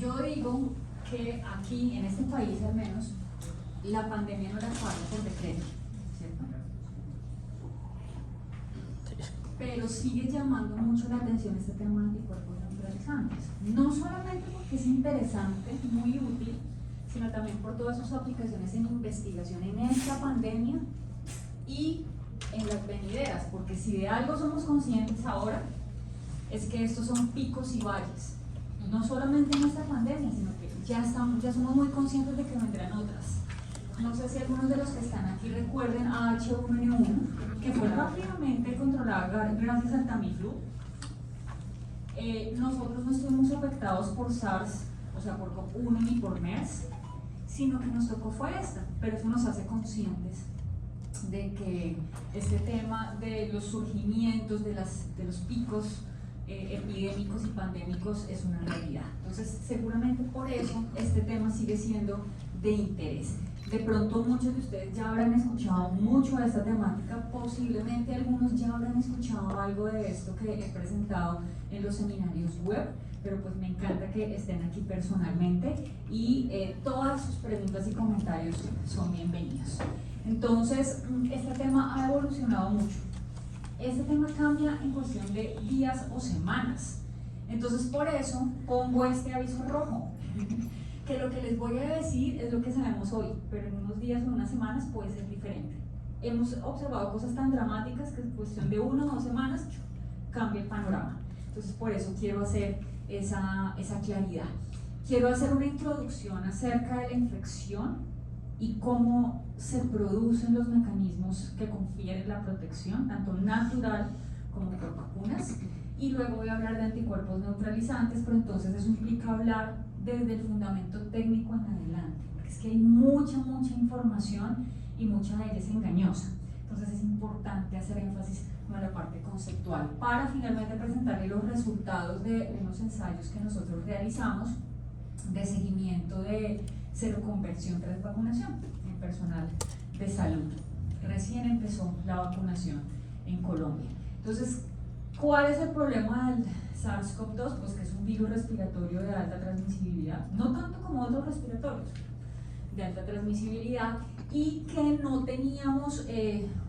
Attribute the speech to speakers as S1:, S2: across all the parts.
S1: Yo digo que aquí, en este país al menos, la pandemia no la acabamos por decreto, ¿cierto? Pero sigue llamando mucho la atención este tema de anticuerpos neutralizantes. No solamente porque es interesante, muy útil, sino también por todas sus aplicaciones en investigación en esta pandemia y en las venideras, porque si de algo somos conscientes ahora, es que estos son picos y valles. No solamente en esta pandemia, sino que ya somos muy conscientes de que vendrán otras. No sé si algunos de los que están aquí recuerden a H1N1, que fue rápidamente controlada gracias al Tamiflu. Nosotros no estuvimos afectados por SARS, o sea, por CoV-1 ni por MERS, sino que nos tocó fue esta, pero eso nos hace conscientes de que este tema de los surgimientos, de los picos epidémicos y pandémicos es una realidad. Entonces, seguramente por eso este tema sigue siendo de interés. De pronto muchos de ustedes ya habrán escuchado mucho de esta temática, posiblemente algunos ya habrán escuchado algo de esto que he presentado en los seminarios web, pero pues me encanta que estén aquí personalmente y todas sus preguntas y comentarios son bienvenidos. Entonces, este tema ha evolucionado mucho. Este tema cambia en cuestión de días o semanas. Entonces, por eso pongo este aviso rojo, que lo que les voy a decir es lo que sabemos hoy, pero en unos días o unas semanas puede ser diferente. Hemos observado cosas tan dramáticas que en cuestión de 1 o 2 semanas cambia el panorama. Entonces, por eso quiero hacer esa claridad. Quiero hacer una introducción acerca de la infección y cómo se producen los mecanismos que confieren la protección, tanto natural como por vacunas, y luego voy a hablar de anticuerpos neutralizantes, pero entonces eso implica hablar desde el fundamento técnico en adelante, porque es que hay mucha información y mucha de ella es engañosa. Entonces es importante hacer énfasis en la parte conceptual para finalmente presentarle los resultados de unos ensayos que nosotros realizamos de seguimiento de seroconversión tras vacunación en personal de salud. Recién empezó la vacunación en Colombia. Entonces, ¿cuál es el problema del SARS-CoV-2? Pues que es un virus respiratorio de alta transmisibilidad, no tanto como otros respiratorios, de alta transmisibilidad, y que no teníamos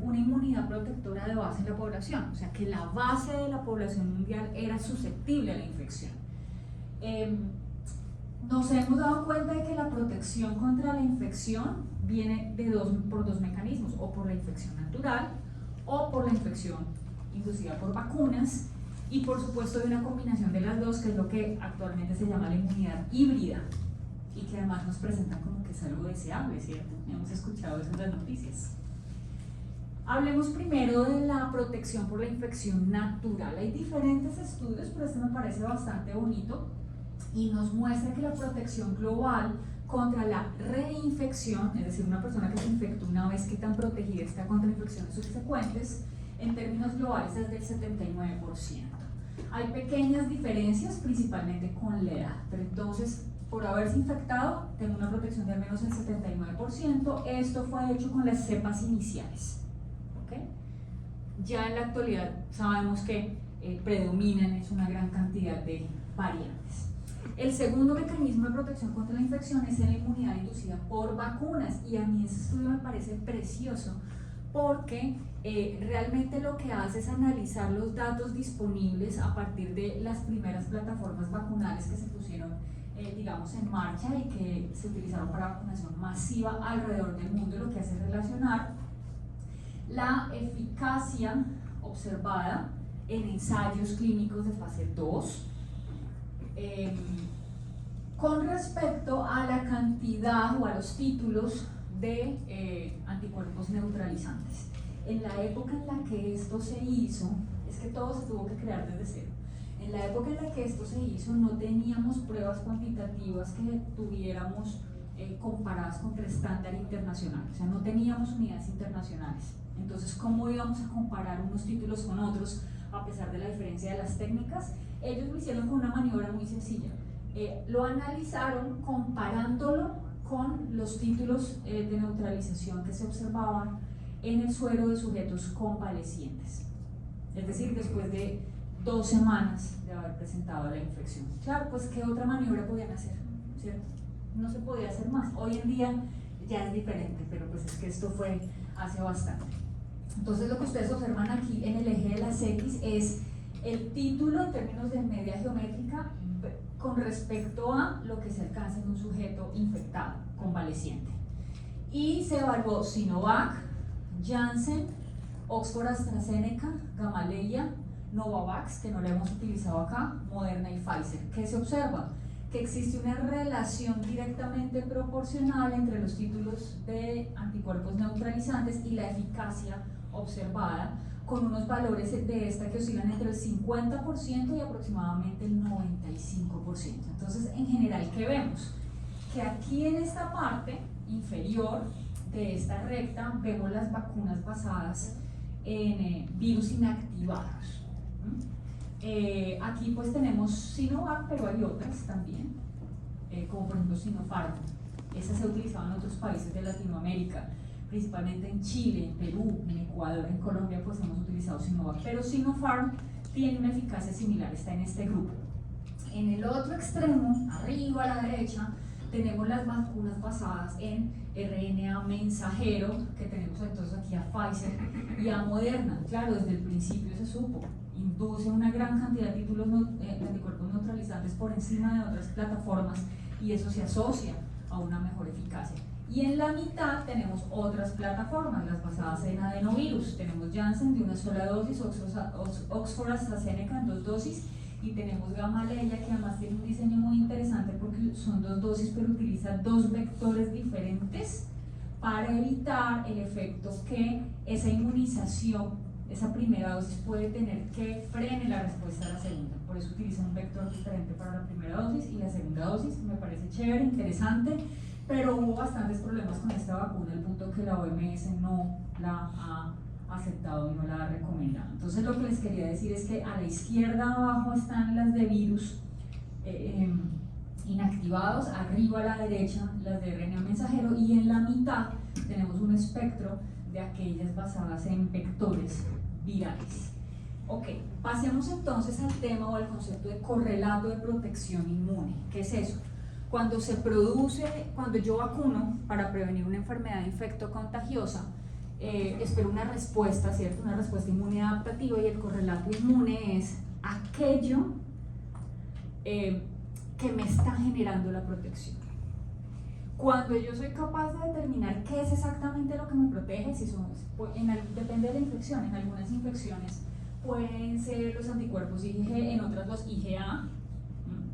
S1: una inmunidad protectora de base en la población, o sea que la base de la población mundial era susceptible a la infección. Nos hemos dado cuenta de que la protección contra la infección viene por dos mecanismos, o por la infección natural o por la infección inducida por vacunas, y por supuesto de una combinación de las dos, que es lo que actualmente se llama la inmunidad híbrida, y que además nos presentan como que es algo deseable, ¿cierto? Hemos escuchado eso en las noticias. Hablemos primero de la protección por la infección natural. Hay diferentes estudios, pero este me parece bastante bonito y nos muestra que la protección global contra la reinfección, es decir, una persona que se infectó una vez, que tan protegida está contra infecciones subsecuentes, en términos globales es del 79%. Hay pequeñas diferencias, principalmente con la edad, pero entonces, por haberse infectado, tengo una protección de al menos el 79%. Esto fue hecho con las cepas iniciales. ¿Okay? Ya en la actualidad sabemos que predominan es una gran cantidad de variantes. El segundo mecanismo de protección contra la infección es la inmunidad inducida por vacunas, y a mí ese estudio me parece precioso porque realmente lo que hace es analizar los datos disponibles a partir de las primeras plataformas vacunales que se pusieron digamos en marcha y que se utilizaron para vacunación masiva alrededor del mundo. Lo que hace es relacionar la eficacia observada en ensayos clínicos de fase 2 con respecto a la cantidad o a los títulos de anticuerpos neutralizantes. En la época en la que esto se hizo, es que todo se tuvo que crear desde cero. En la época en la que esto se hizo no teníamos pruebas cuantitativas que tuviéramos comparadas contra el estándar internacional, o sea, no teníamos unidades internacionales. Entonces, ¿cómo íbamos a comparar unos títulos con otros a pesar de la diferencia de las técnicas? Ellos lo hicieron con una maniobra muy sencilla. Lo analizaron comparándolo con los títulos de neutralización que se observaban en el suero de sujetos convalecientes. Es decir, después de 2 semanas de haber presentado la infección. Claro, pues ¿qué otra maniobra podían hacer? ¿Cierto? No se podía hacer más. Hoy en día ya es diferente, pero pues es que esto fue hace bastante. Entonces lo que ustedes observan aquí en el eje de las X es el título en términos de media geométrica con respecto a lo que se alcanza en un sujeto infectado, convaleciente. Y se evaluó Sinovac, Janssen, Oxford AstraZeneca, Gamaleya, Novavax, que no la hemos utilizado acá, Moderna y Pfizer. ¿Qué se observa? Que existe una relación directamente proporcional entre los títulos de anticuerpos neutralizantes y la eficacia observada, con unos valores de esta que oscilan entre el 50% y aproximadamente el 95%. Entonces, en general, ¿qué vemos? Que aquí en esta parte inferior de esta recta vemos las vacunas basadas en virus inactivados. Aquí pues tenemos Sinovac, pero hay otras también, como por ejemplo Sinopharm. Esta se utilizaba en otros países de Latinoamérica, principalmente en Chile, en Perú, en Ecuador, en Colombia, pues hemos utilizado Sinovac, pero Sinopharm tiene una eficacia similar, está en este grupo. En el otro extremo, arriba a la derecha, tenemos las vacunas basadas en RNA mensajero, que tenemos entonces aquí a Pfizer y a Moderna. Claro, desde el principio se supo, induce una gran cantidad de títulos de anticuerpos neutralizantes por encima de otras plataformas y eso se asocia a una mejor eficacia. Y en la mitad tenemos otras plataformas, las basadas en adenovirus. Tenemos Janssen de una sola dosis, Oxford AstraZeneca en 2 dosis, y tenemos Gamaleya, que además tiene un diseño muy interesante porque son 2 dosis, pero utiliza 2 vectores diferentes para evitar el efecto que esa inmunización, esa primera dosis puede tener, que frene la respuesta a la segunda. Por eso utiliza un vector diferente para la primera dosis y la segunda dosis. Me parece chévere, interesante, pero hubo bastantes problemas con esta vacuna, al punto que la OMS no la ha aceptado y no la ha recomendado. Entonces lo que les quería decir es que a la izquierda abajo están las de virus inactivados, arriba a la derecha las de RNA mensajero, y en la mitad tenemos un espectro de aquellas basadas en vectores virales. Ok, pasemos entonces al tema o al concepto de correlato de protección inmune. ¿Qué es eso? Cuando yo vacuno para prevenir una enfermedad infectocontagiosa, espero una respuesta, ¿cierto? Una respuesta inmune adaptativa, y el correlato inmune es aquello que me está generando la protección. Cuando yo soy capaz de determinar qué es exactamente lo que me protege, si son, depende de la infección, en algunas infecciones pueden ser los anticuerpos IgG, en otras los IgA,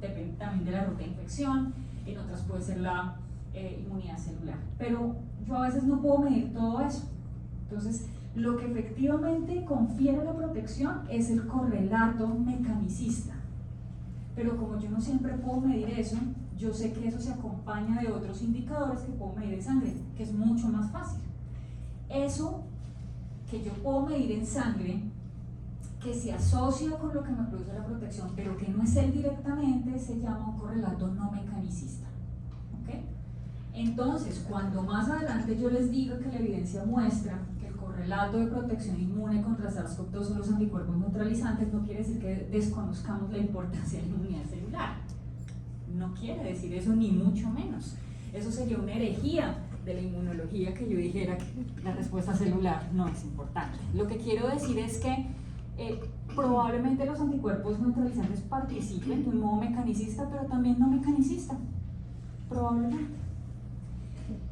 S1: depende también de la ruta de infección, en otras puede ser la inmunidad celular, pero yo a veces no puedo medir todo eso. Entonces, lo que efectivamente confiere la protección es el correlato mecanicista, pero como yo no siempre puedo medir eso, yo sé que eso se acompaña de otros indicadores que puedo medir en sangre, que es mucho más fácil. Eso que yo puedo medir en sangre, que se asocia con lo que me produce la protección, pero que no es él directamente, se llama un correlato no mecanicista. ¿Okay? Entonces, cuando más adelante yo les diga que la evidencia muestra que el correlato de protección inmune contra SARS-CoV-2 son los anticuerpos neutralizantes, no quiere decir que desconozcamos la importancia de la inmunidad celular. No quiere decir eso, ni mucho menos. Eso sería una herejía de la inmunología que yo dijera que la respuesta celular no es importante. Lo que quiero decir es que probablemente los anticuerpos neutralizantes participen de un modo mecanicista, pero también no mecanicista, probablemente.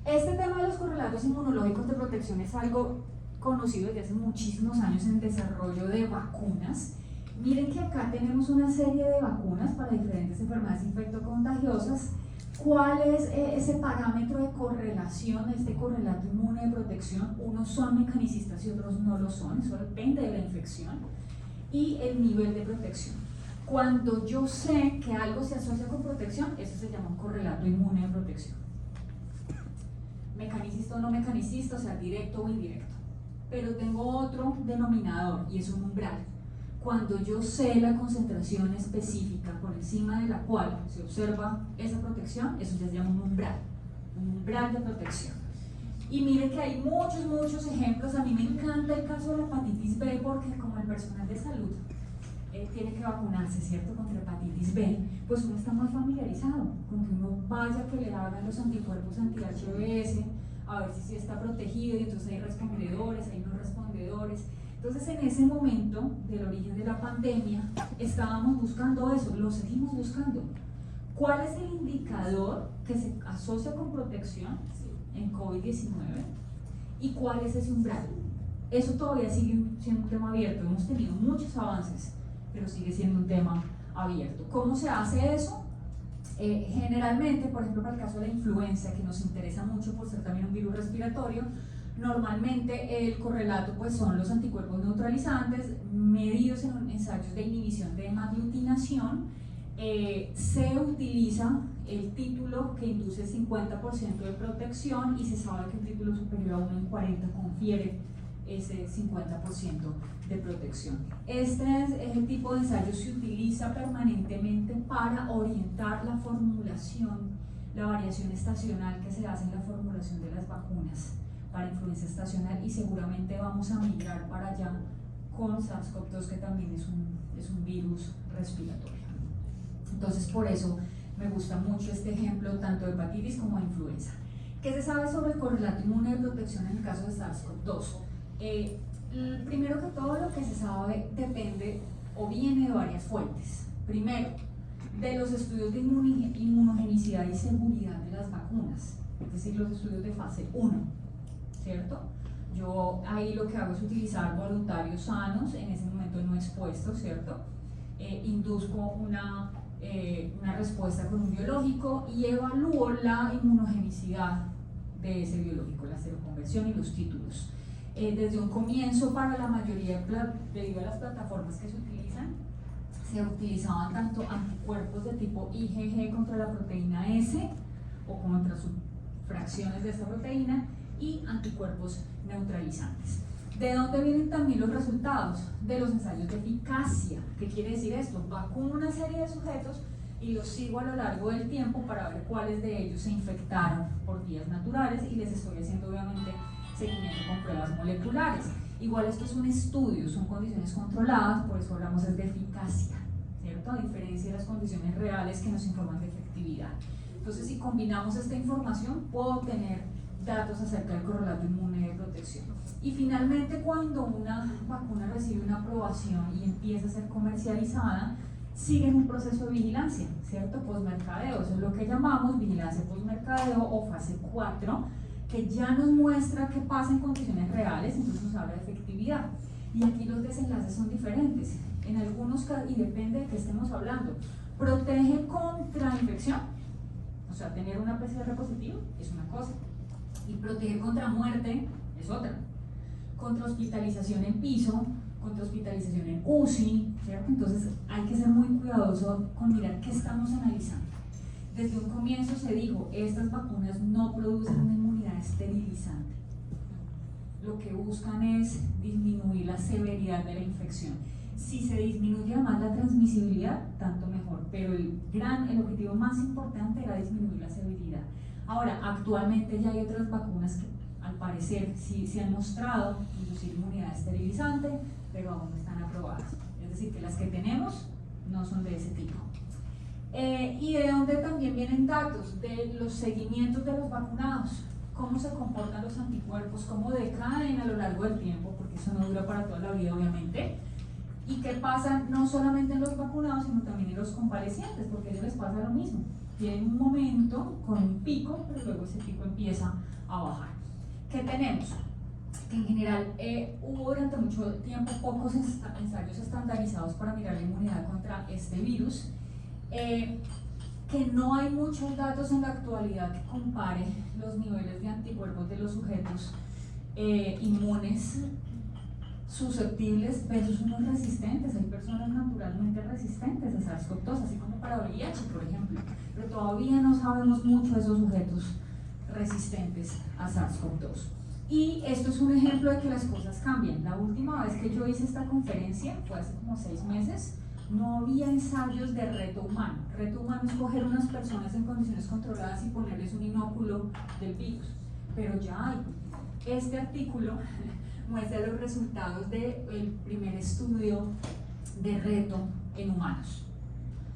S1: Este tema de los correlatos inmunológicos de protección es algo conocido desde hace muchísimos años en el desarrollo de vacunas. Miren que acá tenemos una serie de vacunas para diferentes enfermedades infectocontagiosas. ¿Cuál es ese parámetro de correlación, este correlato inmune de protección? Unos son mecanicistas y otros no lo son, eso depende de la infección y el nivel de protección. Cuando yo sé que algo se asocia con protección, eso se llama un correlato inmune de protección. Mecanicista o no mecanicista, o sea, directo o indirecto. Pero tengo otro denominador y es un umbral. Cuando yo sé la concentración específica por encima de la cual se observa esa protección, eso ya se llama un umbral de protección. Y miren que hay muchos ejemplos. A mí me encanta el caso de la hepatitis B porque como el personal de salud tiene que vacunarse, ¿cierto?, contra hepatitis B, pues uno está más familiarizado con que uno vaya que le hagan los anticuerpos anti-HBs, a ver si está protegido, y entonces hay respondedores, hay no respondedores. Entonces, en ese momento del origen de la pandemia, estábamos buscando eso, lo seguimos buscando. ¿Cuál es el indicador que se asocia con protección en COVID-19? ¿Y cuál es ese umbral? Eso todavía sigue siendo un tema abierto. Hemos tenido muchos avances, pero sigue siendo un tema abierto. ¿Cómo se hace eso? Generalmente, por ejemplo, para el caso de la influenza, que nos interesa mucho por ser también un virus respiratorio, normalmente el correlato pues son los anticuerpos neutralizantes medidos en ensayos de inhibición de hemaglutinación. Se utiliza el título que induce el 50% de protección, y se sabe que el título superior a 1 en 40 confiere ese 50% de protección. Este tipo de ensayo se utiliza permanentemente para orientar la formulación, la variación estacional que se hace en la formulación de las vacunas para influenza estacional, y seguramente vamos a migrar para allá con SARS-CoV-2, que también es un virus respiratorio. Entonces, por eso me gusta mucho este ejemplo tanto de hepatitis como de influenza. ¿Qué se sabe sobre el correlato inmune de protección en el caso de SARS-CoV-2? Primero que todo, lo que se sabe depende o viene de varias fuentes. Primero, de los estudios de inmunogenicidad y seguridad de las vacunas, es decir, los estudios de fase 1, ¿cierto? Yo ahí lo que hago es utilizar voluntarios sanos, en ese momento no expuestos, ¿cierto? Induzco una respuesta con un biológico y evalúo la inmunogenicidad de ese biológico, la seroconversión y los títulos. Desde un comienzo, para la mayoría, debido a las plataformas que se utilizan, se utilizaban tanto anticuerpos de tipo IgG contra la proteína S o contra fracciones de esta proteína, y anticuerpos neutralizantes. ¿De dónde vienen también los resultados? De los ensayos de eficacia. ¿Qué quiere decir esto? Vacuno una serie de sujetos y los sigo a lo largo del tiempo para ver cuáles de ellos se infectaron por vías naturales, y les estoy haciendo obviamente seguimiento con pruebas moleculares. Igual esto es un estudio, son condiciones controladas, por eso hablamos es de eficacia, ¿cierto? A diferencia de las condiciones reales que nos informan de efectividad. Entonces, si combinamos esta información, puedo obtener datos acerca del correlato inmune de protección. Y finalmente, cuando una vacuna recibe una aprobación y empieza a ser comercializada, sigue en un proceso de vigilancia, ¿cierto? Postmercadeo, eso es lo que llamamos vigilancia postmercadeo o fase 4, que ya nos muestra qué pasa en condiciones reales, entonces nos habla de efectividad. Y aquí los desenlaces son diferentes. En algunos casos, y depende de qué estemos hablando, protege contra infección, o sea, tener una PCR positivo es una cosa, y proteger contra muerte es otra. Contra hospitalización en piso, contra hospitalización en UCI, ¿cierto? Entonces hay que ser muy cuidadoso con mirar qué estamos analizando. Desde un comienzo se dijo, estas vacunas no producen una inmunidad esterilizante. Lo que buscan es disminuir la severidad de la infección. Si se disminuye además la transmisibilidad, tanto mejor, pero el objetivo más importante era disminuir la severidad. Ahora, actualmente ya hay otras vacunas que al parecer sí se han mostrado inducir inmunidad esterilizante, pero aún no están aprobadas. Es decir, que las que tenemos no son de ese tipo. Y de dónde también vienen datos de los seguimientos de los vacunados, cómo se comportan los anticuerpos, cómo decaen a lo largo del tiempo, porque eso no dura para toda la vida obviamente, y qué pasa no solamente en los vacunados, sino también en los convalecientes, porque a ellos les pasa lo mismo. Tienen un momento con un pico, pero luego ese pico empieza a bajar. ¿Qué tenemos? Que en general hubo durante mucho tiempo pocos ensayos estandarizados para mirar la inmunidad contra este virus, que no hay muchos datos en la actualidad que compare los niveles de anticuerpos de los sujetos inmunes susceptibles versus unos resistentes. Hay personas naturalmente resistentes a SARS-CoV-2, así como para VIH, por ejemplo, pero todavía no sabemos mucho de esos sujetos resistentes a SARS-CoV-2. Y esto es un ejemplo de que las cosas cambian. La última vez que yo hice esta conferencia fue hace como 6 meses. No había ensayos de reto humano. Reto humano es coger unas personas en condiciones controladas y ponerles un inóculo del virus, pero ya hay. Este artículo muestra los resultados del primer estudio de reto en humanos,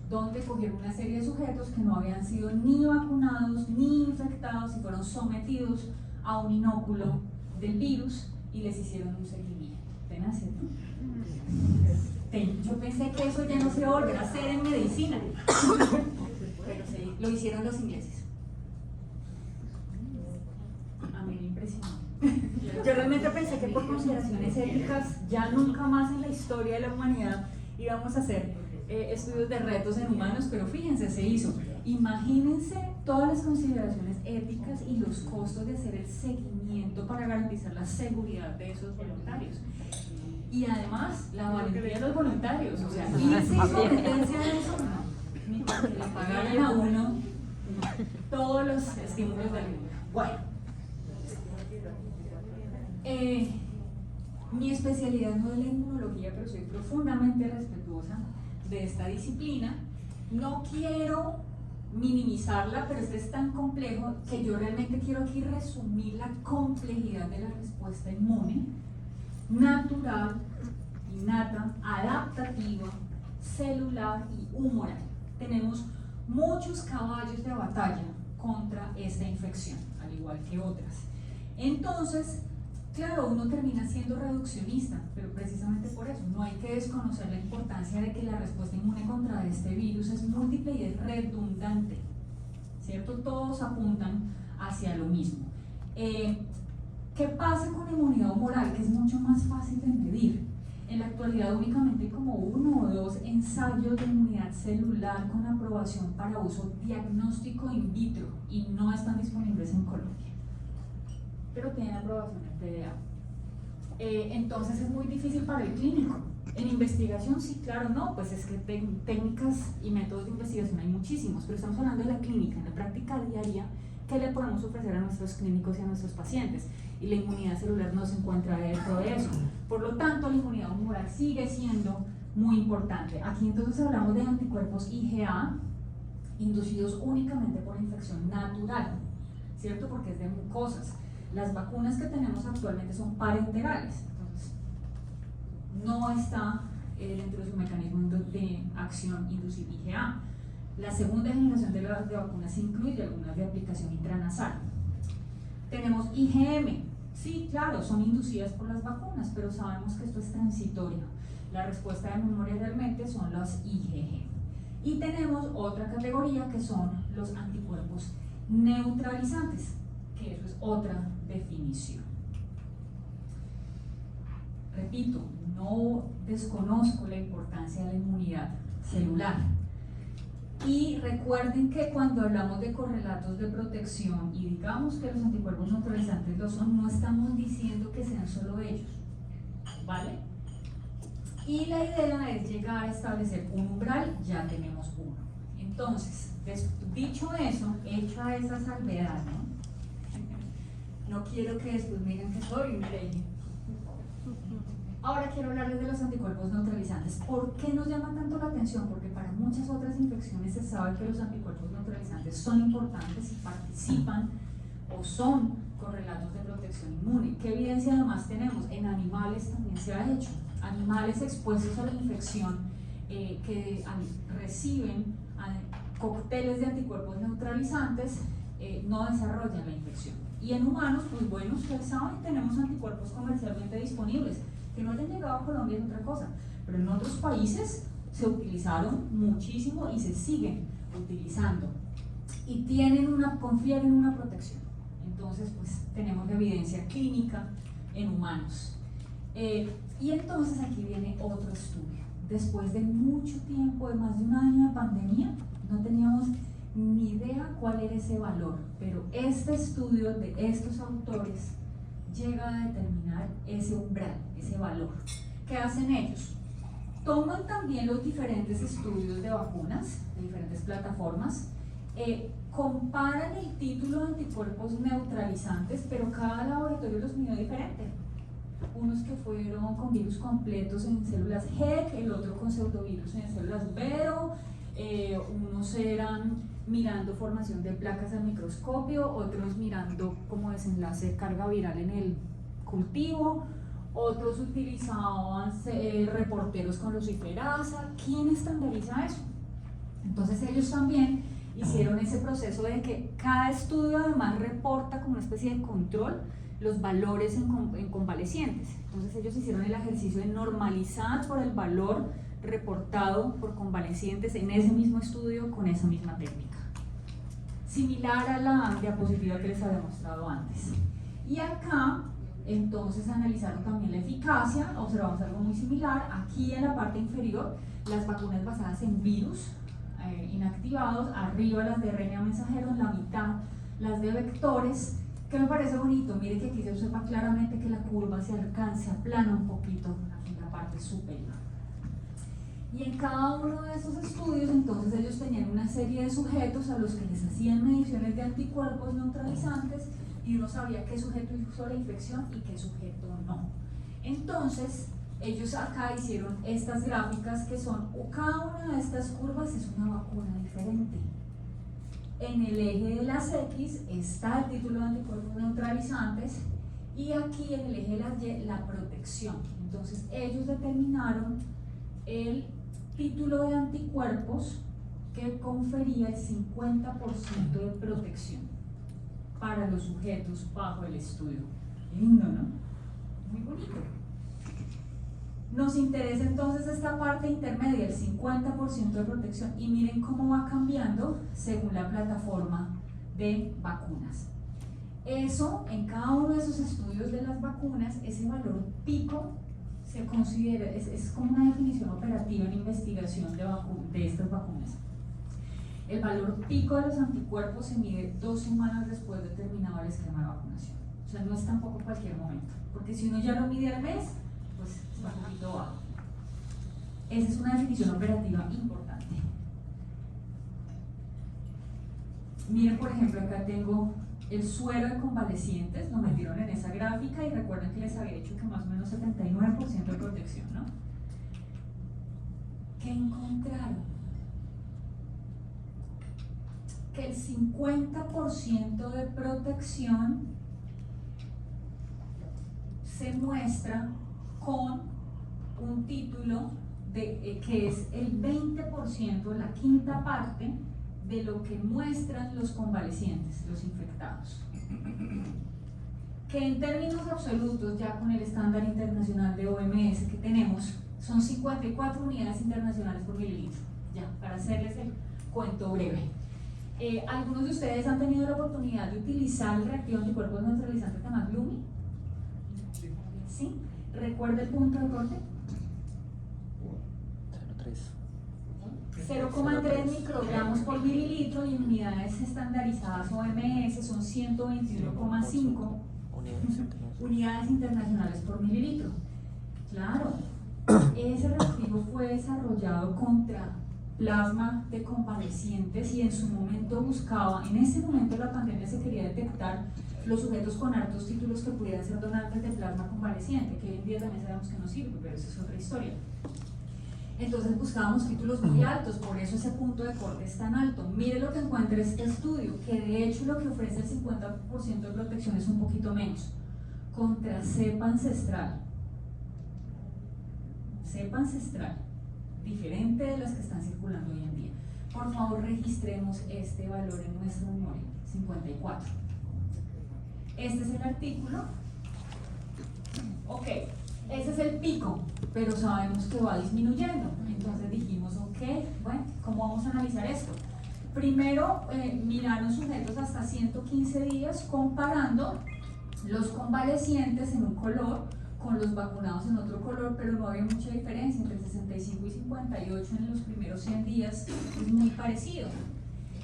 S1: donde cogieron una serie de sujetos que no habían sido ni vacunados ni infectados y fueron sometidos a un inóculo del virus y les hicieron un seguimiento. ¿Tenaz, cierto? Yo pensé que eso ya no se volverá a hacer en medicina, pero sí, lo hicieron los ingleses. A mí me impresionó. Yo realmente pensé que por consideraciones éticas ya nunca más en la historia de la humanidad íbamos a hacer estudios de retos en humanos, pero fíjense, se hizo. Imagínense todas las consideraciones éticas y los costos de hacer el seguimiento para garantizar la seguridad de esos voluntarios. Y además, la valentía de los voluntarios, o sea, irse y someterse a eso, no, ni para que le pagaran a uno todos los estímulos del mundo. Bueno, mi especialidad no es la inmunología, pero soy profundamente respetuosa de esta disciplina. No quiero minimizarla, pero este es tan complejo que yo realmente quiero aquí resumir la complejidad de la respuesta inmune, natural, innata, adaptativa, celular y humoral. Tenemos muchos caballos de batalla contra esta infección, al igual que otras. Entonces, claro, uno termina siendo reduccionista, pero precisamente por eso no hay que desconocer la importancia de que la respuesta inmune contra este virus es múltiple y es redundante, ¿cierto? Todos apuntan hacia lo mismo. ¿Qué pasa con la inmunidad humoral? Que es mucho más fácil de medir. En la actualidad únicamente hay como 1 o 2 ensayos de inmunidad celular con aprobación para uso diagnóstico in vitro y no están disponibles en Colombia, pero tienen aprobación en FDA. Entonces es muy difícil para el clínico. En investigación sí, claro, no, pues es que técnicas y métodos de investigación hay muchísimos, pero estamos hablando de la clínica, en la práctica diaria, ¿qué le podemos ofrecer a nuestros clínicos y a nuestros pacientes? Y la inmunidad celular no se encuentra dentro de eso. Por lo tanto, la inmunidad humoral sigue siendo muy importante. Aquí entonces hablamos de anticuerpos IgA inducidos únicamente por infección natural, ¿cierto? Porque es de mucosas. Las vacunas que tenemos actualmente son parenterales, entonces no está dentro de su mecanismo de acción inducir IgA. La segunda generación de vacunas incluye algunas de aplicación intranasal. Tenemos IgM, sí, claro, son inducidas por las vacunas, pero sabemos que esto es transitorio. La respuesta de memoria realmente son los IgG. Y tenemos otra categoría que son los anticuerpos neutralizantes, que eso es otra definición. Repito, no desconozco la importancia de la inmunidad celular. Y recuerden que cuando hablamos de correlatos de protección y digamos que los anticuerpos neutralizantes lo son, no estamos diciendo que sean solo ellos, ¿vale? Y la idea es llegar a establecer un umbral, ya tenemos uno. Entonces, dicho eso, hecha esa salvedad, no quiero que después me digan que soy un rey. Ahora quiero hablarles de los anticuerpos neutralizantes. ¿Por qué nos llama tanto la atención? Porque para muchas otras infecciones se sabe que los anticuerpos neutralizantes son importantes y participan o son correlatos de protección inmune. ¿Qué evidencia además tenemos? En animales también se ha hecho. Animales expuestos a la infección que reciben cócteles de anticuerpos neutralizantes no desarrollan la infección. Y en humanos, pues bueno, ustedes saben, tenemos anticuerpos comercialmente disponibles. Que no hayan llegado a Colombia es otra cosa, pero en otros países se utilizaron muchísimo y se siguen utilizando y confieren una protección. Entonces, pues tenemos evidencia clínica en humanos. Y entonces aquí viene otro estudio. Después de mucho tiempo, de más de un año de pandemia, no teníamos ni idea cuál era ese valor, pero este estudio de estos autores llega a determinar ese umbral, ese valor. ¿Qué hacen ellos? Toman también los diferentes estudios de vacunas, de diferentes plataformas, comparan el título de anticuerpos neutralizantes, pero cada laboratorio los midió diferente. Unos que fueron con virus completos en células HEC, el otro con pseudovirus en células Vero, unos eran mirando formación de placas al microscopio, otros mirando como desenlace de carga viral en el cultivo, otros utilizaban reporteros con luciferasa. ¿Quién estandariza eso? Entonces ellos también hicieron ese proceso de que cada estudio además reporta como una especie de control los valores en convalecientes. Entonces ellos hicieron el ejercicio de normalizar por el valor reportado por convalecientes en ese mismo estudio con esa misma técnica. Similar a la diapositiva que les había mostrado antes. Y acá, entonces, analizaron también la eficacia, observamos algo muy similar. Aquí en la parte inferior, las vacunas basadas en virus inactivados, arriba las de RNA mensajero, en la mitad las de vectores. Que me parece bonito, mire que aquí se observa claramente que la curva se aplana un poquito aquí en la parte superior. Y en cada uno de esos estudios, entonces, ellos tenían una serie de sujetos a los que les hacían mediciones de anticuerpos neutralizantes y uno sabía qué sujeto hizo la infección y qué sujeto no. Entonces, ellos acá hicieron estas gráficas que son, cada una de estas curvas es una vacuna diferente. En el eje de las X está el título de anticuerpos neutralizantes y aquí en el eje de las Y la protección. Entonces ellos determinaron el título de anticuerpos que confería el 50% de protección para los sujetos bajo el estudio. Lindo, ¿no? Muy bonito. Nos interesa entonces esta parte intermedia, el 50% de protección, y miren cómo va cambiando según la plataforma de vacunas. Eso, en cada uno de esos estudios de las vacunas, ese valor pico se considera, es como una definición operativa en investigación de estas vacunas. El valor pico de los anticuerpos se mide 2 semanas después de terminado el esquema de vacunación. O sea, no es tampoco cualquier momento, porque si uno ya lo mide al mes, pues va un poquito bajo. Esa es una definición operativa importante. Miren, por ejemplo, acá tengo el suero de convalecientes, lo metieron en esa gráfica y recuerden que les había dicho que más o menos 79% de protección, ¿no? ¿Qué encontraron? Que el 50% de protección se muestra con un título que es el 20%, la quinta parte de lo que muestran los convalecientes, los infectados. Que en términos absolutos, ya con el estándar internacional de OMS que tenemos, son 54 unidades internacionales por mililitro. Ya, para hacerles el cuento breve. ¿Algunos de ustedes han tenido la oportunidad de utilizar el reactivo anticuerpos neutralizante Temaglumi? ¿Sí? ¿Recuerda el punto de corte? 0,3 microgramos por mililitro y unidades estandarizadas OMS son 121,5 unidades internacionales por mililitro. Claro, ese reactivo fue desarrollado contra plasma de convalecientes y en su momento buscaba, en ese momento de la pandemia se quería detectar los sujetos con altos títulos que pudieran ser donantes de plasma convaleciente, que hoy en día también sabemos que no sirve, pero esa es otra historia. Entonces buscábamos títulos muy altos, por eso ese punto de corte es tan alto. Mire lo que encuentra este estudio, que de hecho lo que ofrece el 50% de protección es un poquito menos. Contra cepa ancestral. Cepa ancestral, diferente de las que están circulando hoy en día. Por favor, registremos este valor en nuestra memoria, 54. Este es el artículo. Ok, ese es el pico, pero sabemos que va disminuyendo. Entonces dijimos, ok, bueno, ¿cómo vamos a analizar esto? Primero, miraron sujetos hasta 115 días comparando los convalecientes en un color con los vacunados en otro color, pero no había mucha diferencia entre 65 y 58 en los primeros 100 días, es muy parecido.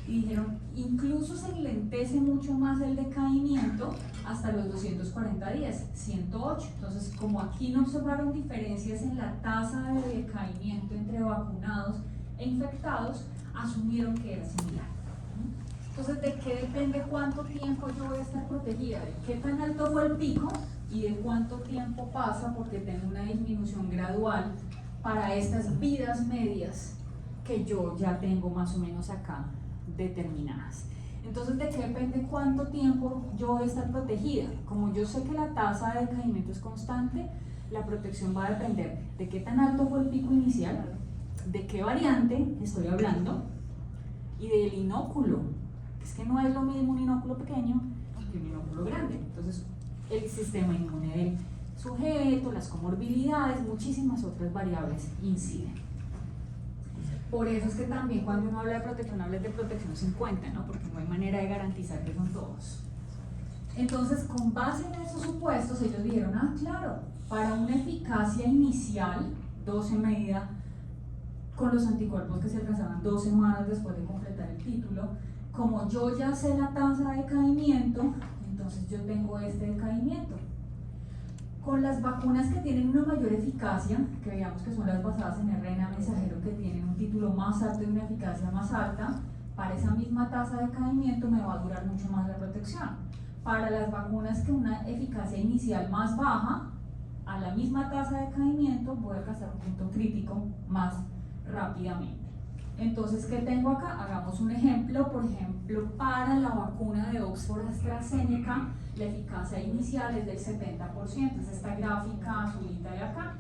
S1: Y dijeron, incluso se enlentece mucho más el decaimiento hasta los 240 días, 108. Entonces, como aquí no observaron diferencias en la tasa de decaimiento entre vacunados e infectados, asumieron que era similar. Entonces, ¿de qué depende cuánto tiempo yo voy a estar protegida? ¿De qué tan alto fue el pico y de cuánto tiempo pasa porque tengo una disminución gradual para estas vidas medias que yo ya tengo más o menos acá determinadas? Entonces, ¿de qué depende cuánto tiempo yo voy a estar protegida? Como yo sé que la tasa de decaimiento es constante, la protección va a depender de qué tan alto fue el pico inicial, de qué variante estoy hablando y del inóculo. Es que no es lo mismo un inóculo pequeño que un inóculo grande. Entonces, el sistema inmune del sujeto, las comorbilidades, muchísimas otras variables inciden. Por eso es que también cuando uno habla de protección 50, ¿no? Porque no hay manera de garantizar que son todos. Entonces, con base en esos supuestos, ellos dijeron, ah, claro, para una eficacia inicial, 12 medida con los anticuerpos que se alcanzaban 2 semanas después de completar el título, como yo ya sé la tasa de decaimiento, entonces yo tengo este decaimiento. Con las vacunas que tienen una mayor eficacia, que veamos que son las basadas en RNA mensajero, que tienen un título más alto y una eficacia más alta, para esa misma tasa de decaimiento me va a durar mucho más la protección. Para las vacunas que una eficacia inicial más baja, a la misma tasa de decaimiento voy a alcanzar un punto crítico más rápidamente. Entonces, ¿qué tengo acá? Hagamos un ejemplo. Por ejemplo, para la vacuna de Oxford AstraZeneca, la eficacia inicial es del 70%, es esta gráfica azulita de acá.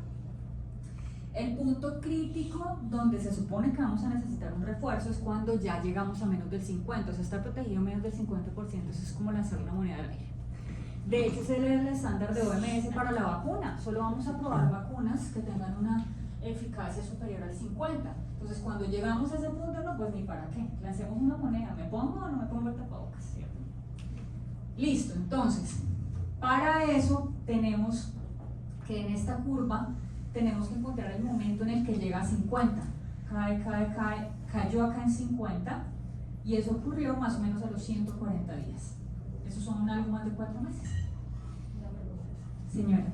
S1: El punto crítico donde se supone que vamos a necesitar un refuerzo es cuando ya llegamos a menos del 50%, o sea, está protegido menos del 50%, eso es como lanzar una moneda al aire. De hecho, ese es el estándar de OMS para la vacuna. Solo vamos a probar vacunas que tengan una eficacia superior al 50%. Entonces, cuando llegamos a ese punto, no, pues ni para qué. Lancemos una moneda, ¿me pongo o no me pongo el tapabocas? ¿Cierto? Listo, entonces, para eso tenemos que en esta curva tenemos que encontrar el momento en el que llega a 50. Cayó acá en 50 y eso ocurrió más o menos a los 140 días. Esos son algo más de 4 meses. Señora.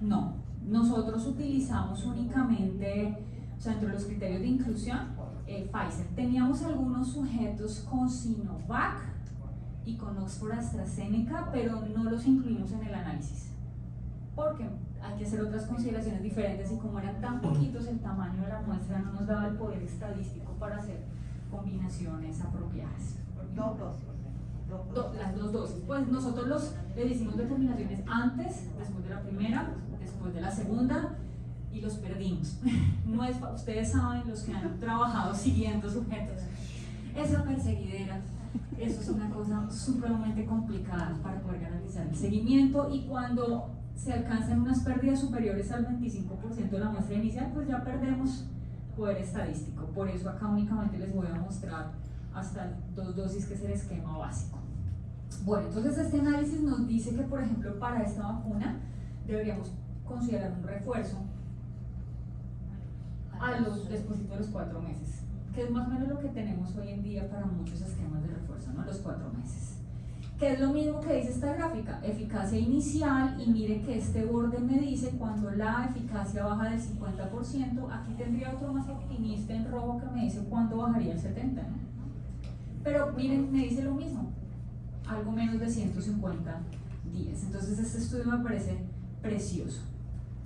S1: No, nosotros utilizamos únicamente, o sea, entre los criterios de inclusión, Pfizer. Teníamos algunos sujetos con Sinovac y con Oxford AstraZeneca, pero no los incluimos en el análisis, porque hay que hacer otras consideraciones diferentes y como eran tan poquitos, el tamaño de la muestra no nos daba el poder estadístico para hacer combinaciones apropiadas. Las dos dosis. Pues nosotros les hicimos determinaciones antes, después de la primera, después de la segunda y los perdimos. No es, ustedes saben, los que han trabajado siguiendo sujetos, esa perseguidera, eso es una cosa supremamente complicada para poder garantizar el seguimiento, y cuando se alcanzan unas pérdidas superiores al 25% de la muestra inicial, pues ya perdemos poder estadístico. Por eso acá únicamente les voy a mostrar hasta 2 dosis, que es el esquema básico. Bueno, entonces este análisis nos dice que, por ejemplo, para esta vacuna deberíamos considerar un refuerzo después de los 4 meses, que es más o menos lo que tenemos hoy en día para muchos esquemas de refuerzo, ¿no? Los 4 meses. Que es lo mismo que dice esta gráfica, eficacia inicial, y mire que este borde me dice cuando la eficacia baja del 50%, aquí tendría otro más optimista en rojo que me dice cuándo bajaría el 70%, ¿no? Pero miren, me dice lo mismo, algo menos de 150 días. Entonces este estudio me parece precioso.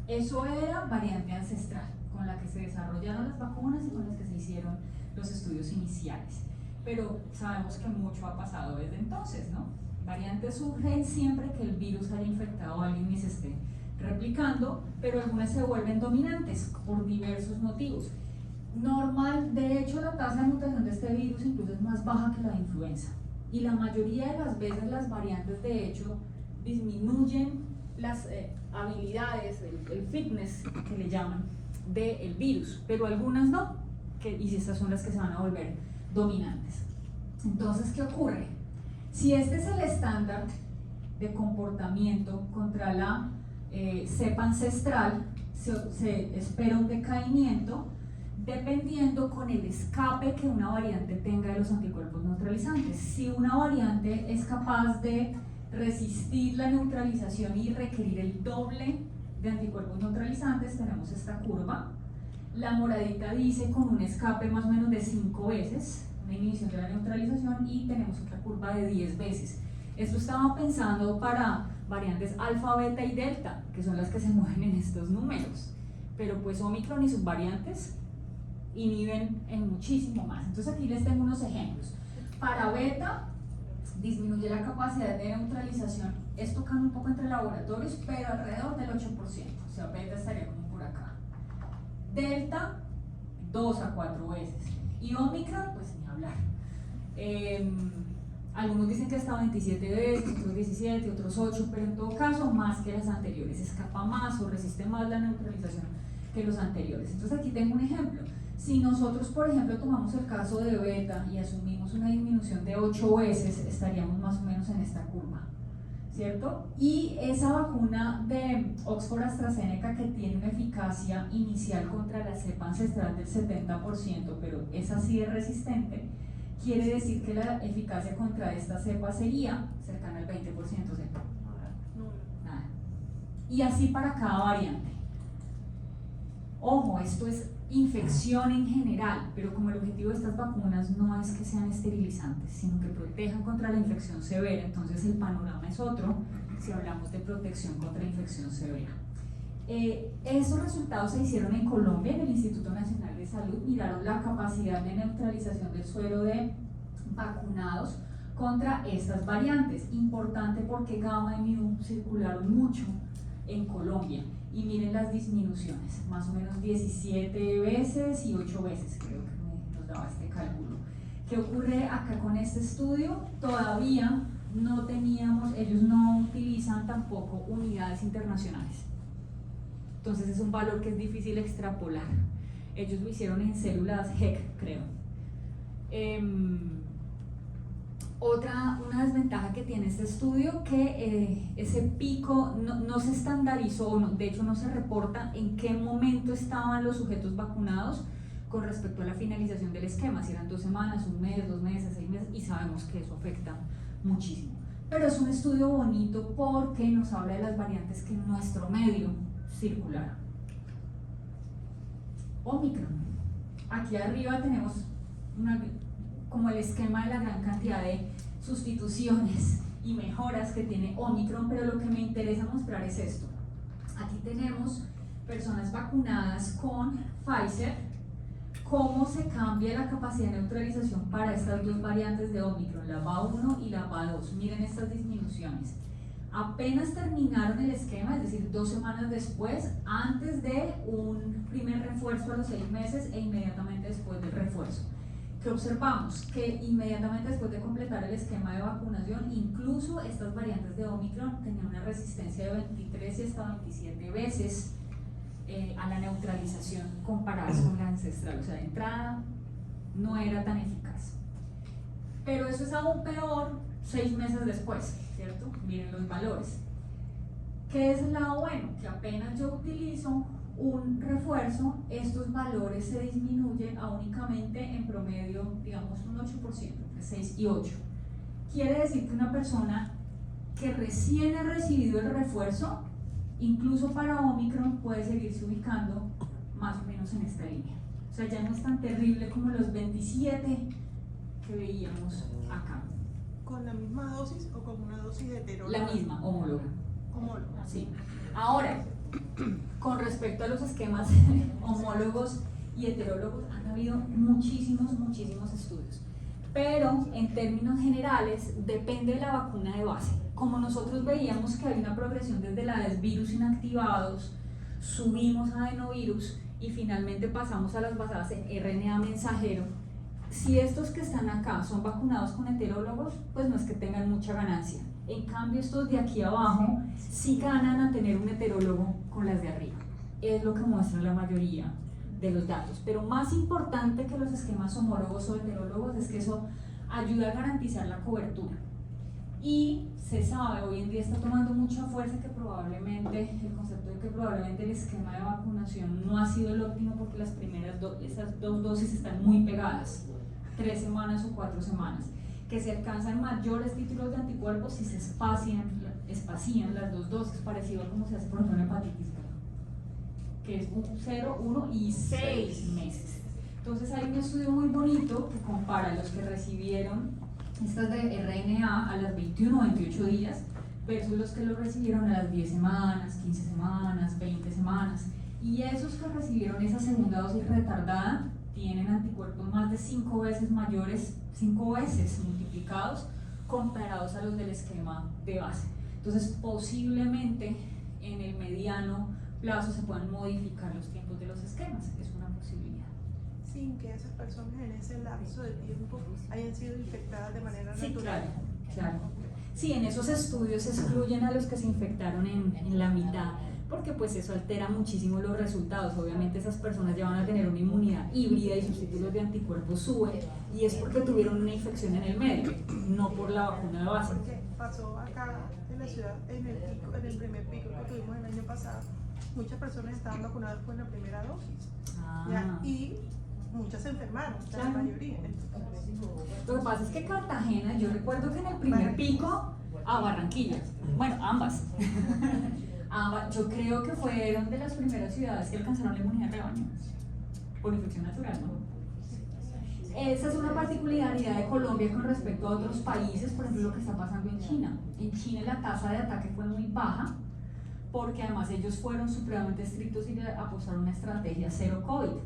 S1: Eso era variante ancestral, con la que se desarrollaron las vacunas y con las que se hicieron los estudios iniciales. Pero sabemos que mucho ha pasado desde entonces, ¿no? Variantes surgen siempre que el virus haya infectado a alguien y se esté replicando, pero algunas se vuelven dominantes por diversos motivos. Normal, de hecho, la tasa de mutación de este virus incluso es más baja que la de influenza, y la mayoría de las veces las variantes de hecho disminuyen las habilidades, el fitness que le llaman, del virus, pero algunas no, y estas son las que se van a volver dominantes. Entonces, ¿qué ocurre? Si este es el estándar de comportamiento contra la cepa ancestral, se espera un decaimiento dependiendo con el escape que una variante tenga de los anticuerpos neutralizantes. Si una variante es capaz de resistir la neutralización y requerir el doble de anticuerpos neutralizantes, tenemos esta curva. La moradita dice con un escape más o menos de 5 veces, una inhibición de la neutralización, y tenemos otra curva de 10 veces. Esto estaba pensando para variantes alfa, beta y delta, que son las que se mueven en estos números, pero pues Omicron y sus variantes inhiben en muchísimo más. Entonces aquí les tengo unos ejemplos. Para beta disminuye la capacidad de neutralización, es tocando un poco entre laboratorios, pero alrededor del 8%, o sea, beta estaría como por acá. Delta, 2 a 4 veces, y Omicron, pues ni hablar. Algunos dicen que hasta 27 veces, otros 17, otros 8, pero en todo caso más que las anteriores, escapa más o resiste más la neutralización que los anteriores. Entonces aquí tengo un ejemplo. Si nosotros, por ejemplo, tomamos el caso de beta y asumimos una disminución de 8 veces, estaríamos más o menos en esta curva, ¿cierto? Y esa vacuna de Oxford AstraZeneca, que tiene una eficacia inicial contra la cepa ancestral del 70%, pero es así de resistente, quiere decir que la eficacia contra esta cepa sería cercana al 20%, ¿cierto? Nada. Y así para cada variante. Ojo, esto es infección en general, pero como el objetivo de estas vacunas no es que sean esterilizantes, sino que protejan contra la infección severa, entonces el panorama es otro si hablamos de protección contra infección severa. Estos resultados se hicieron en Colombia, en el Instituto Nacional de Salud, miraron la capacidad de neutralización del suero de vacunados contra estas variantes. Importante porque Gamma y Mu circularon mucho en Colombia. Y miren las disminuciones, más o menos 17 veces y 8 veces, creo que nos daba este cálculo. ¿Qué ocurre acá con este estudio? Todavía no teníamos, ellos no utilizan tampoco unidades internacionales. Entonces es un valor que es difícil extrapolar. Ellos lo hicieron en células HEC, creo. Una desventaja que tiene este estudio, que ese pico no se estandarizó, de hecho no se reporta en qué momento estaban los sujetos vacunados con respecto a la finalización del esquema, si eran 2 semanas, 1 mes, 2 meses, 6 meses, y sabemos que eso afecta muchísimo. Pero es un estudio bonito porque nos habla de las variantes que en nuestro medio circularon. Omicron. Aquí arriba tenemos como el esquema de la gran cantidad de sustituciones y mejoras que tiene Omicron, pero lo que me interesa mostrar es esto. Aquí tenemos personas vacunadas con Pfizer, cómo se cambia la capacidad de neutralización para estas dos variantes de Omicron, la BA1 y la BA2. Miren estas disminuciones. Apenas terminaron el esquema, es decir, 2 semanas después, antes de un primer refuerzo a los 6 meses e inmediatamente después del refuerzo. ¿Qué observamos? Que inmediatamente después de completar el esquema de vacunación, incluso estas variantes de Omicron tenían una resistencia de 23 y hasta 27 veces a la neutralización comparadas con la ancestral. O sea, de entrada no era tan eficaz. Pero eso es aún peor 6 meses después, ¿cierto? Miren los valores. ¿Qué es el lado bueno? Que apenas yo utilizo un refuerzo, estos valores se disminuyen a únicamente en promedio, digamos, un 8%, entre 6 y 8. Quiere decir que una persona que recién ha recibido el refuerzo, incluso para Omicron, puede seguirse ubicando más o menos en esta línea. O sea, ya no es tan terrible como los 27 que veíamos acá.
S2: ¿Con la misma dosis o con una dosis de heteróloga?
S1: La misma, homóloga.
S2: Homóloga.
S1: Sí. Ahora, con respecto a los esquemas homólogos y heterólogos, han habido muchísimos estudios. Pero en términos generales, depende de la vacuna de base. Como nosotros veíamos que hay una progresión desde la de virus inactivados, subimos a adenovirus y finalmente pasamos a las basadas en RNA mensajero. Si estos que están acá son vacunados con heterólogos, pues no es que tengan mucha ganancia. En cambio, estos de aquí abajo sí ganan a tener un heterólogo con las de arriba. Es lo que muestra la mayoría de los datos. Pero más importante que los esquemas homólogos o heterólogos es que eso ayuda a garantizar la cobertura. Y se sabe, hoy en día está tomando mucha fuerza que probablemente, el concepto de que probablemente el esquema de vacunación no ha sido el óptimo porque las primeras esas dos dosis están muy pegadas, 3 semanas o 4 semanas, que se alcanzan mayores títulos de anticuerpos si se espacían las 2 dosis, parecido a como se hace por ejemplo en hepatitis B, que es 0, 1 y 6 meses. Entonces hay un estudio muy bonito que compara los que recibieron estas de RNA a las 21 o 28 días versus los que lo recibieron a las 10 semanas, 15 semanas, 20 semanas. Y esos que recibieron esa segunda dosis retardada tienen anticuerpos más de 5 veces mayores, 5 veces multiplicados comparados a los del esquema de base. Entonces, posiblemente en el mediano plazo se puedan modificar los tiempos de los esquemas, es una posibilidad.
S2: Sin que esas personas en ese lapso de tiempo hayan sido infectadas de manera natural.
S1: Claro. Sí, en esos estudios se excluyen a los que se infectaron en la mitad, porque pues eso altera muchísimo los resultados. Obviamente esas personas ya van a tener una inmunidad híbrida y sus títulos de anticuerpos suben, y es porque tuvieron una infección en el medio, no por la vacuna de base.
S2: Porque pasó acá en la ciudad, en el primer pico que tuvimos el año pasado, muchas personas estaban vacunadas con la primera dosis, ¿ya? Y muchas se enfermaron, la mayoría.
S1: Lo que pasa es que Cartagena, yo recuerdo que en el primer pico, Barranquilla, bueno, ambas, yo creo que fueron de las primeras ciudades que alcanzaron la inmunidad de rebaño, por infección natural, ¿no? Esa es una particularidad de Colombia con respecto a otros países, por ejemplo lo que está pasando en China. En China la tasa de ataque fue muy baja, porque además ellos fueron supremamente estrictos y apostaron una estrategia cero COVID.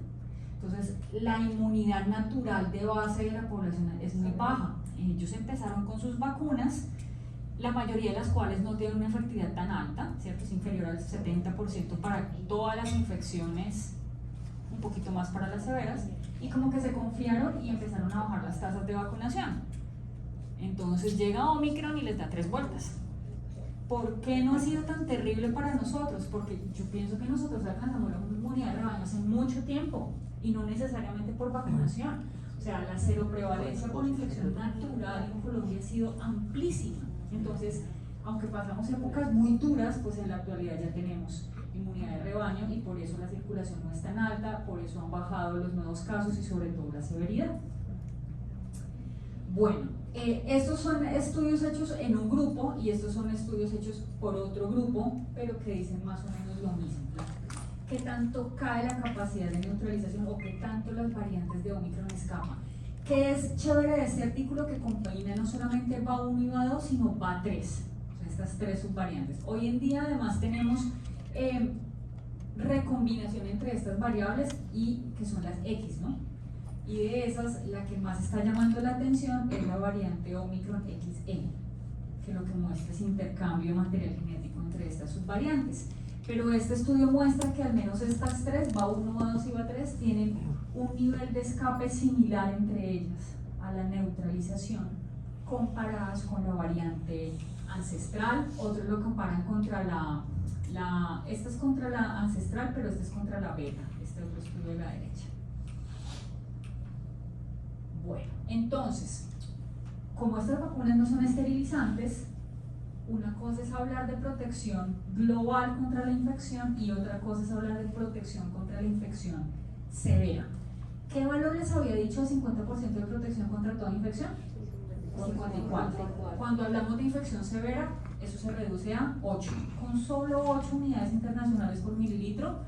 S1: Entonces, la inmunidad natural de base de la población es muy baja. Ellos empezaron con sus vacunas, la mayoría de las cuales no tienen una efectividad tan alta, ¿cierto? Es inferior al 70% para todas las infecciones, un poquito más para las severas, y como que se confiaron y empezaron a bajar las tasas de vacunación. Entonces llega Omicron y les da 3 vueltas. ¿Por qué no ha sido tan terrible para nosotros? Porque yo pienso que nosotros alcanzamos la inmunidad de rebaño hace mucho tiempo y no necesariamente por vacunación. O sea, la seroprevalencia por infección natural en Colombia ha sido amplísima. Entonces, aunque pasamos épocas muy duras, pues en la actualidad ya tenemos inmunidad de rebaño y por eso la circulación no es tan alta, por eso han bajado los nuevos casos y sobre todo la severidad. Bueno, estos son estudios hechos en un grupo y estos son estudios hechos por otro grupo, pero que dicen más o menos lo mismo. ¿Qué tanto cae la capacidad de neutralización o qué tanto las variantes de Omicron escapan? ¿Qué es chévere de este artículo? Que combina no solamente BA1 y BA2, sino BA3, o sea, estas 3 subvariantes. Hoy en día además tenemos recombinación entre estas variables y que son las X, ¿no? Y de esas, la que más está llamando la atención es la variante Omicron XE, que lo que muestra es intercambio de material genético entre estas subvariantes. Pero este estudio muestra que al menos estas 3, BA1, BA2 y BA3, tienen un nivel de escape similar entre ellas a la neutralización, comparadas con la variante ancestral. Otros lo comparan contra esta es contra la ancestral, pero esta es contra la beta, este otro estudio de la derecha. Bueno, entonces, como estas vacunas no son esterilizantes, una cosa es hablar de protección global contra la infección y otra cosa es hablar de protección contra la infección severa. ¿Qué valor les había dicho de 50% de protección contra toda infección? 54. Cuando hablamos de infección severa, eso se reduce a 8. Con solo 8 unidades internacionales por mililitro,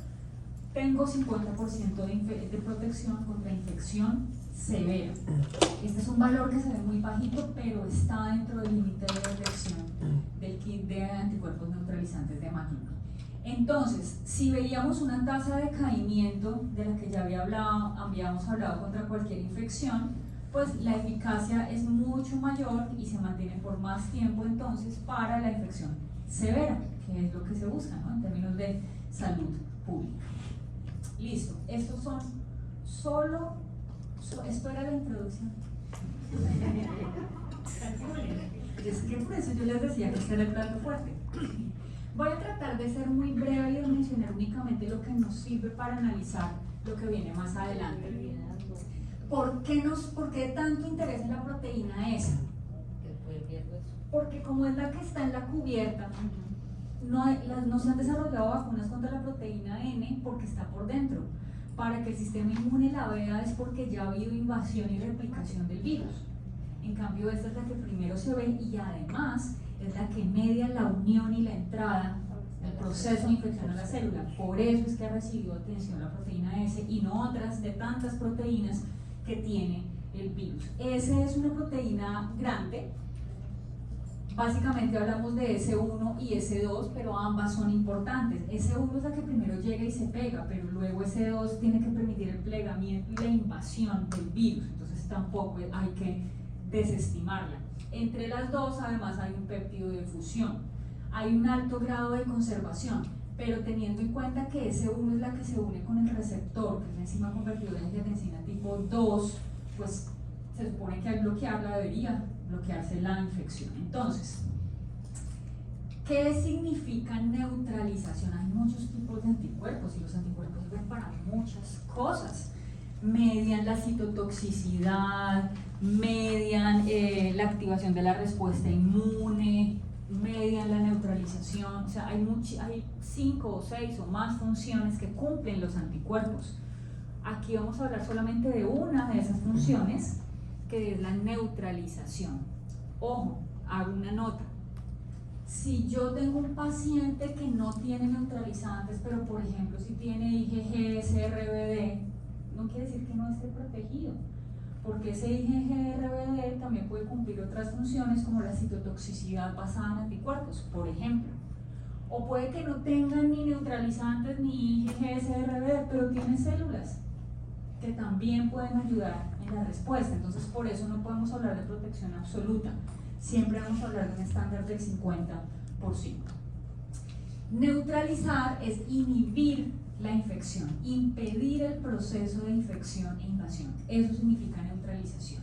S1: tengo 50% de protección contra infección severa. Este es un valor que se ve muy bajito, pero está dentro del límite de detección del kit de anticuerpos neutralizantes de máquina. Entonces, si veíamos una tasa de caimiento de la que ya habíamos hablado contra cualquier infección, pues la eficacia es mucho mayor y se mantiene por más tiempo entonces para la infección severa, que es lo que se busca, ¿no? En términos de salud pública. Listo, estos son esto era la introducción. Es que por eso yo les decía que este era el plato fuerte. Voy a tratar de ser muy breve y de mencionar únicamente lo que nos sirve para analizar lo que viene más adelante. ¿Por qué tanto interés en la proteína S? Porque como es la que está en la cubierta, no se han desarrollado vacunas contra la proteína N porque está por dentro. Para que el sistema inmune la vea es porque ya ha habido invasión y replicación del virus. En cambio, esta es la que primero se ve y además es la que media la unión y la entrada del proceso de infección a la célula. Por eso es que ha recibido atención la proteína S y no otras de tantas proteínas que tiene el virus. S es una proteína grande. Básicamente hablamos de S1 y S2, pero ambas son importantes. S1 es la que primero llega y se pega, pero luego S2 tiene que permitir el plegamiento y la invasión del virus. Entonces tampoco hay que desestimarla. Entre las dos, además, hay un péptido de fusión. Hay un alto grado de conservación, pero teniendo en cuenta que S1 es la que se une con el receptor, que es la enzima convertidora de angiotensina tipo 2, pues se supone que al bloquearla debería bloquearse la infección. Entonces, ¿qué significa neutralización? Hay muchos tipos de anticuerpos y los anticuerpos sirven para muchas cosas. Median la citotoxicidad, median la activación de la respuesta inmune, median la neutralización. O sea, hay 5 o 6 o más funciones que cumplen los anticuerpos. Aquí vamos a hablar solamente de una de esas funciones, que es la neutralización. Ojo, hago una nota. Si yo tengo un paciente que no tiene neutralizantes, pero por ejemplo si tiene IgG, SRBD, no quiere decir que no esté protegido, porque ese IgG, RBD también puede cumplir otras funciones como la citotoxicidad basada en anticuerpos, por ejemplo. O puede que no tenga ni neutralizantes ni IgG, SRBD, pero tiene células que también pueden ayudar en la respuesta. Entonces por eso no podemos hablar de protección absoluta. Siempre vamos a hablar de un estándar del 50%. Neutralizar es inhibir la infección, impedir el proceso de infección e invasión. Eso significa neutralización.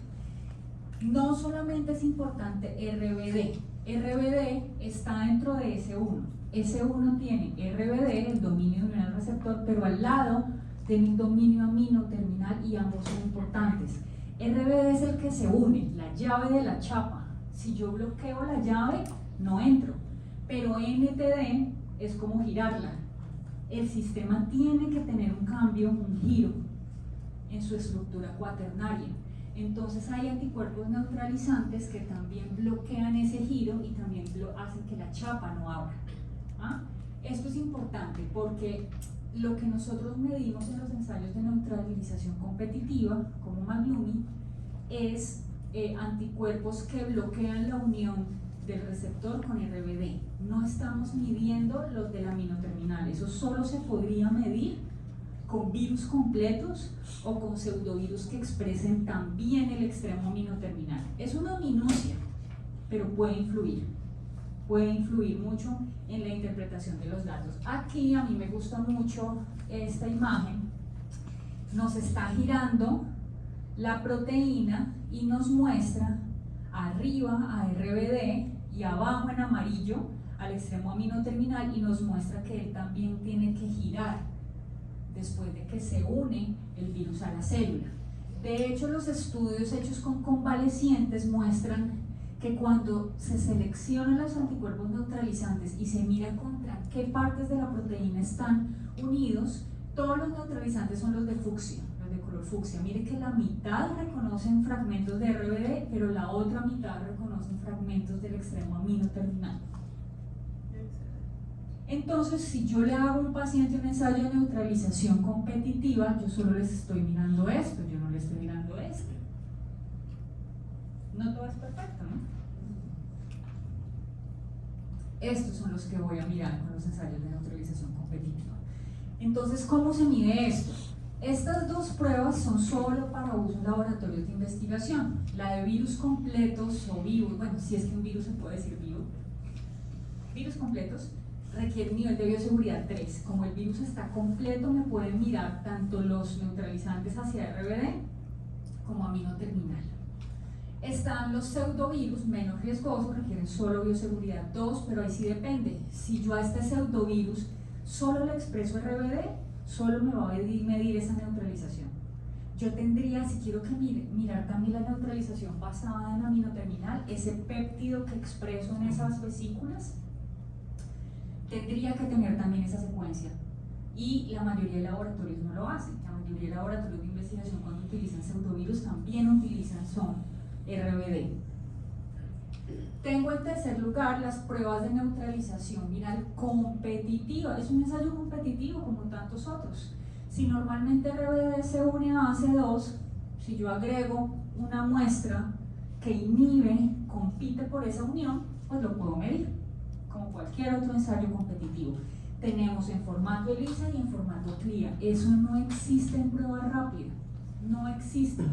S1: No solamente es importante RBD. RBD está dentro de S1. S1 tiene RBD, el dominio dominal receptor, pero al lado tiene un dominio amino terminal y ambos son importantes. RBD es el que se une, la llave de la chapa. Si yo bloqueo la llave, no entro, pero NTD es como girarla. El sistema tiene que tener un cambio, un giro en su estructura cuaternaria. Entonces hay anticuerpos neutralizantes que también bloquean ese giro y también hacen que la chapa no abra. ¿Ah? Esto es importante porque lo que nosotros medimos en los ensayos de neutralización competitiva, como Maglumi, es anticuerpos que bloquean la unión del receptor con RBD. No estamos midiendo los del aminoterminal, eso solo se podría medir con virus completos o con pseudovirus que expresen también el extremo aminoterminal. Es una minucia, pero puede influir mucho en la interpretación de los datos. Aquí a mí me gusta mucho esta imagen. Nos está girando la proteína y nos muestra arriba a RBD y abajo en amarillo al extremo aminoterminal, y nos muestra que él también tiene que girar después de que se une el virus a la célula. De hecho, los estudios hechos con convalecientes muestran que cuando se seleccionan los anticuerpos neutralizantes y se mira contra qué partes de la proteína están unidos, todos los neutralizantes son los de fucsia, los de color fucsia. Mire que la mitad reconocen fragmentos de RBD, pero la otra mitad reconocen fragmentos del extremo aminoterminal. Entonces, si yo le hago a un paciente un ensayo de neutralización competitiva, yo solo les estoy mirando esto, yo no le estoy mirando esto. No todo es perfecto, ¿no? Estos son los que voy a mirar con los ensayos de neutralización competitiva. Entonces, ¿cómo se mide esto? Estas dos pruebas son solo para uso en laboratorios de investigación. La de virus completos o vivos, bueno, si es que un virus se puede decir vivo. Virus completos requiere un nivel de bioseguridad 3. Como el virus está completo, me pueden mirar tanto los neutralizantes hacia RBD como aminoterminal. Están los pseudovirus menos riesgosos, requieren solo bioseguridad 2, pero ahí sí depende. Si yo a este pseudovirus solo le expreso RBD, solo me va a medir esa neutralización. Yo tendría, si quiero que mirar también la neutralización basada en aminoterminal, ese péptido que expreso en esas vesículas, tendría que tener también esa secuencia. Y la mayoría de laboratorios no lo hacen. La mayoría de laboratorios de investigación, cuando utilizan pseudovirus, también utilizan RBD. Tengo en tercer lugar las pruebas de neutralización viral competitiva. Es un ensayo competitivo como tantos otros. Si normalmente RBD se une a AC2, si yo agrego una muestra que inhibe, compite por esa unión, pues lo puedo medir, como cualquier otro ensayo competitivo. Tenemos en formato ELISA y en formato CLIA. Eso no existe en prueba rápida, no existe.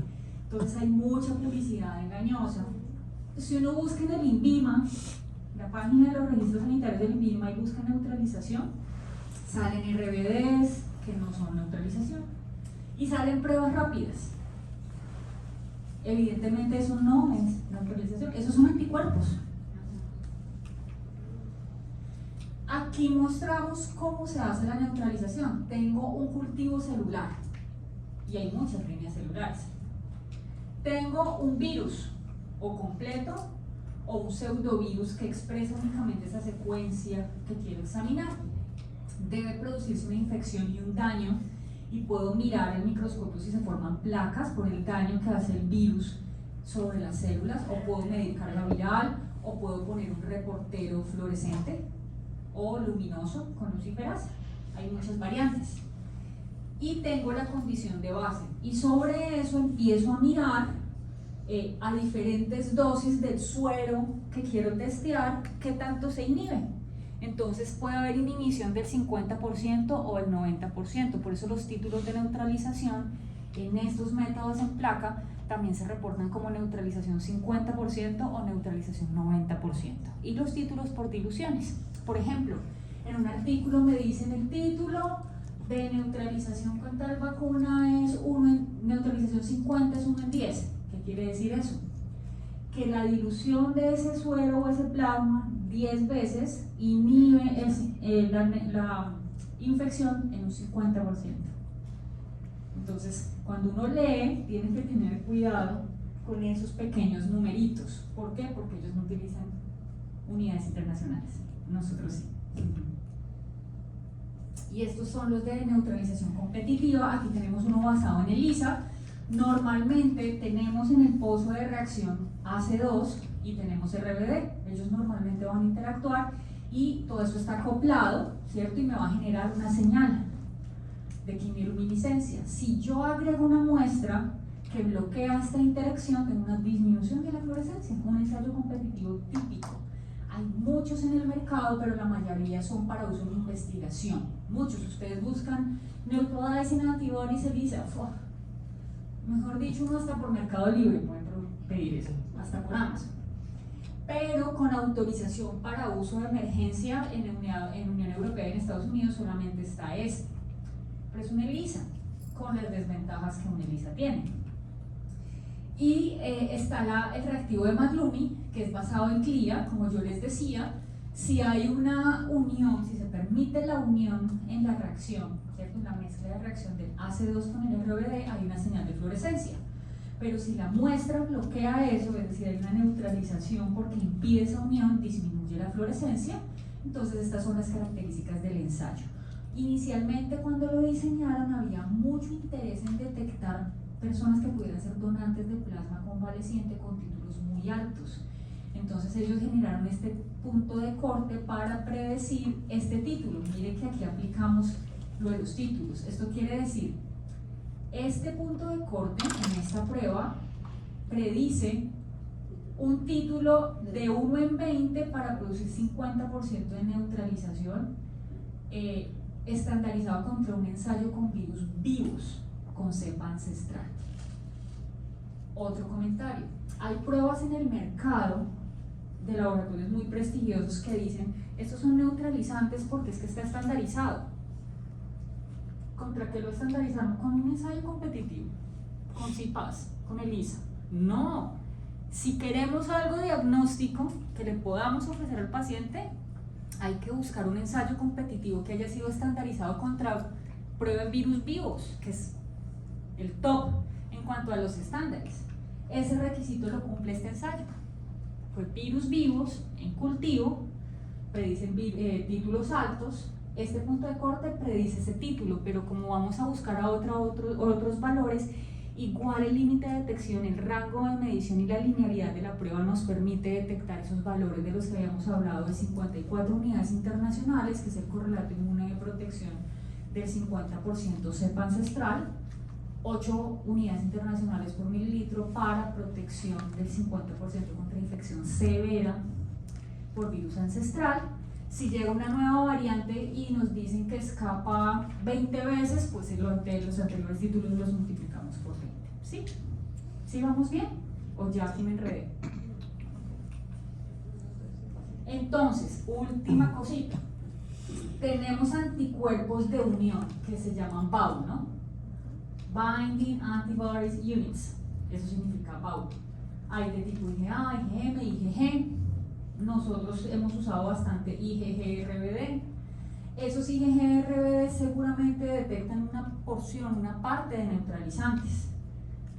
S1: Entonces hay mucha publicidad engañosa. Si uno busca en el INVIMA, la página de los registros sanitarios del INVIMA, y busca neutralización, salen RBDs que no son neutralización y salen pruebas rápidas. Evidentemente eso no es neutralización, esos son anticuerpos. Aquí mostramos cómo se hace la neutralización. Tengo un cultivo celular y hay muchas líneas celulares. Tengo un virus o completo o un pseudovirus que expresa únicamente esa secuencia que quiero examinar. Debe producirse una infección y un daño, y puedo mirar en microscopio si se forman placas por el daño que hace el virus sobre las células, o puedo medir carga viral, o puedo poner un reportero fluorescente o luminoso con luciferasa. Hay muchas variantes. Y tengo la condición de base, y sobre eso empiezo a mirar a diferentes dosis del suero que quiero testear qué tanto se inhibe. Entonces puede haber inhibición del 50% o el 90%, por eso los títulos de neutralización en estos métodos en placa también se reportan como neutralización 50% o neutralización 90%. Y los títulos por diluciones. Por ejemplo, en un artículo me dicen el título de neutralización con tal vacuna es 1 en neutralización 50 es 1 en 10. ¿Qué quiere decir eso? Que la dilución de ese suero o ese plasma 10 veces inhibe la infección en un 50%. Entonces, cuando uno lee, tiene que tener cuidado con esos pequeños numeritos. ¿Por qué? Porque ellos no utilizan unidades internacionales. Nosotros sí. Y estos son los de neutralización competitiva. Aquí tenemos uno basado en ELISA. Normalmente tenemos en el pozo de reacción AC2 y tenemos RBD. Ellos normalmente van a interactuar y todo esto está acoplado, ¿cierto? Y me va a generar una señal de quimioluminiscencia. Si yo agrego una muestra que bloquea esta interacción, tengo una disminución de la fluorescencia, un ensayo competitivo típico. Hay muchos en el mercado, pero la mayoría son para uso en investigación. Muchos, ustedes buscan Neutrodicin, Antibodies, ELISA, mejor dicho, uno hasta por Mercado Libre pueden pedir eso, hasta por Amazon. Pero con autorización para uso de emergencia en Unión Europea y en Estados Unidos solamente está este. Pero es un ELISA, con las desventajas que un ELISA tiene. Y está el reactivo de Maglumi, que es basado en CLIA, como yo les decía. Si hay una unión, si se permite la unión en la reacción, ¿cierto? En la mezcla de reacción del AC2 con el RBD, hay una señal de fluorescencia. Pero si la muestra bloquea eso, es decir, hay una neutralización porque impide esa unión, disminuye la fluorescencia. Entonces estas son las características del ensayo. Inicialmente, cuando lo diseñaron, había mucho interés en detectar personas que pudieran ser donantes de plasma convaleciente con títulos muy altos. Entonces ellos generaron este punto de corte para predecir este título. Mire que aquí aplicamos lo de los títulos. Esto quiere decir, este punto de corte en esta prueba predice un título de 1 en 20 para producir 50% de neutralización estandarizado contra un ensayo con virus vivos con cepa ancestral. Otro comentario, hay pruebas en el mercado de laboratorios muy prestigiosos que dicen estos son neutralizantes porque es que está estandarizado. ¿Contra qué lo estandarizaron? Con un ensayo competitivo, con CIPAS, con ELISA. No, si queremos algo diagnóstico que le podamos ofrecer al paciente, hay que buscar un ensayo competitivo que haya sido estandarizado contra prueba en virus vivos, que es el top en cuanto a los estándares. Ese requisito lo cumple este ensayo. Fue virus vivos en cultivo, predicen títulos altos. Este punto de corte predice ese título, pero como vamos a buscar a otros valores, igual el límite de detección, el rango de medición y la linealidad de la prueba nos permite detectar esos valores de los que habíamos hablado de 54 unidades internacionales, que es el correlato inmune de protección del 50% cepa ancestral, 8 unidades internacionales por mililitro para protección del 50% contra infección severa por virus ancestral. Si llega una nueva variante y nos dicen que escapa 20 veces, pues los anteriores títulos los multiplicamos por 20, ¿sí? ¿Sí vamos bien? ¿O ya aquí me enredé? Entonces, última cosita. Tenemos anticuerpos de unión que se llaman BAU, ¿no? Binding Antibodies Units. Eso significa BAU. Hay de tipo IgA, IgM, IgG. Nosotros hemos usado bastante IgG-RBD. Esos IgG-RBD seguramente detectan una porción, una parte de neutralizantes.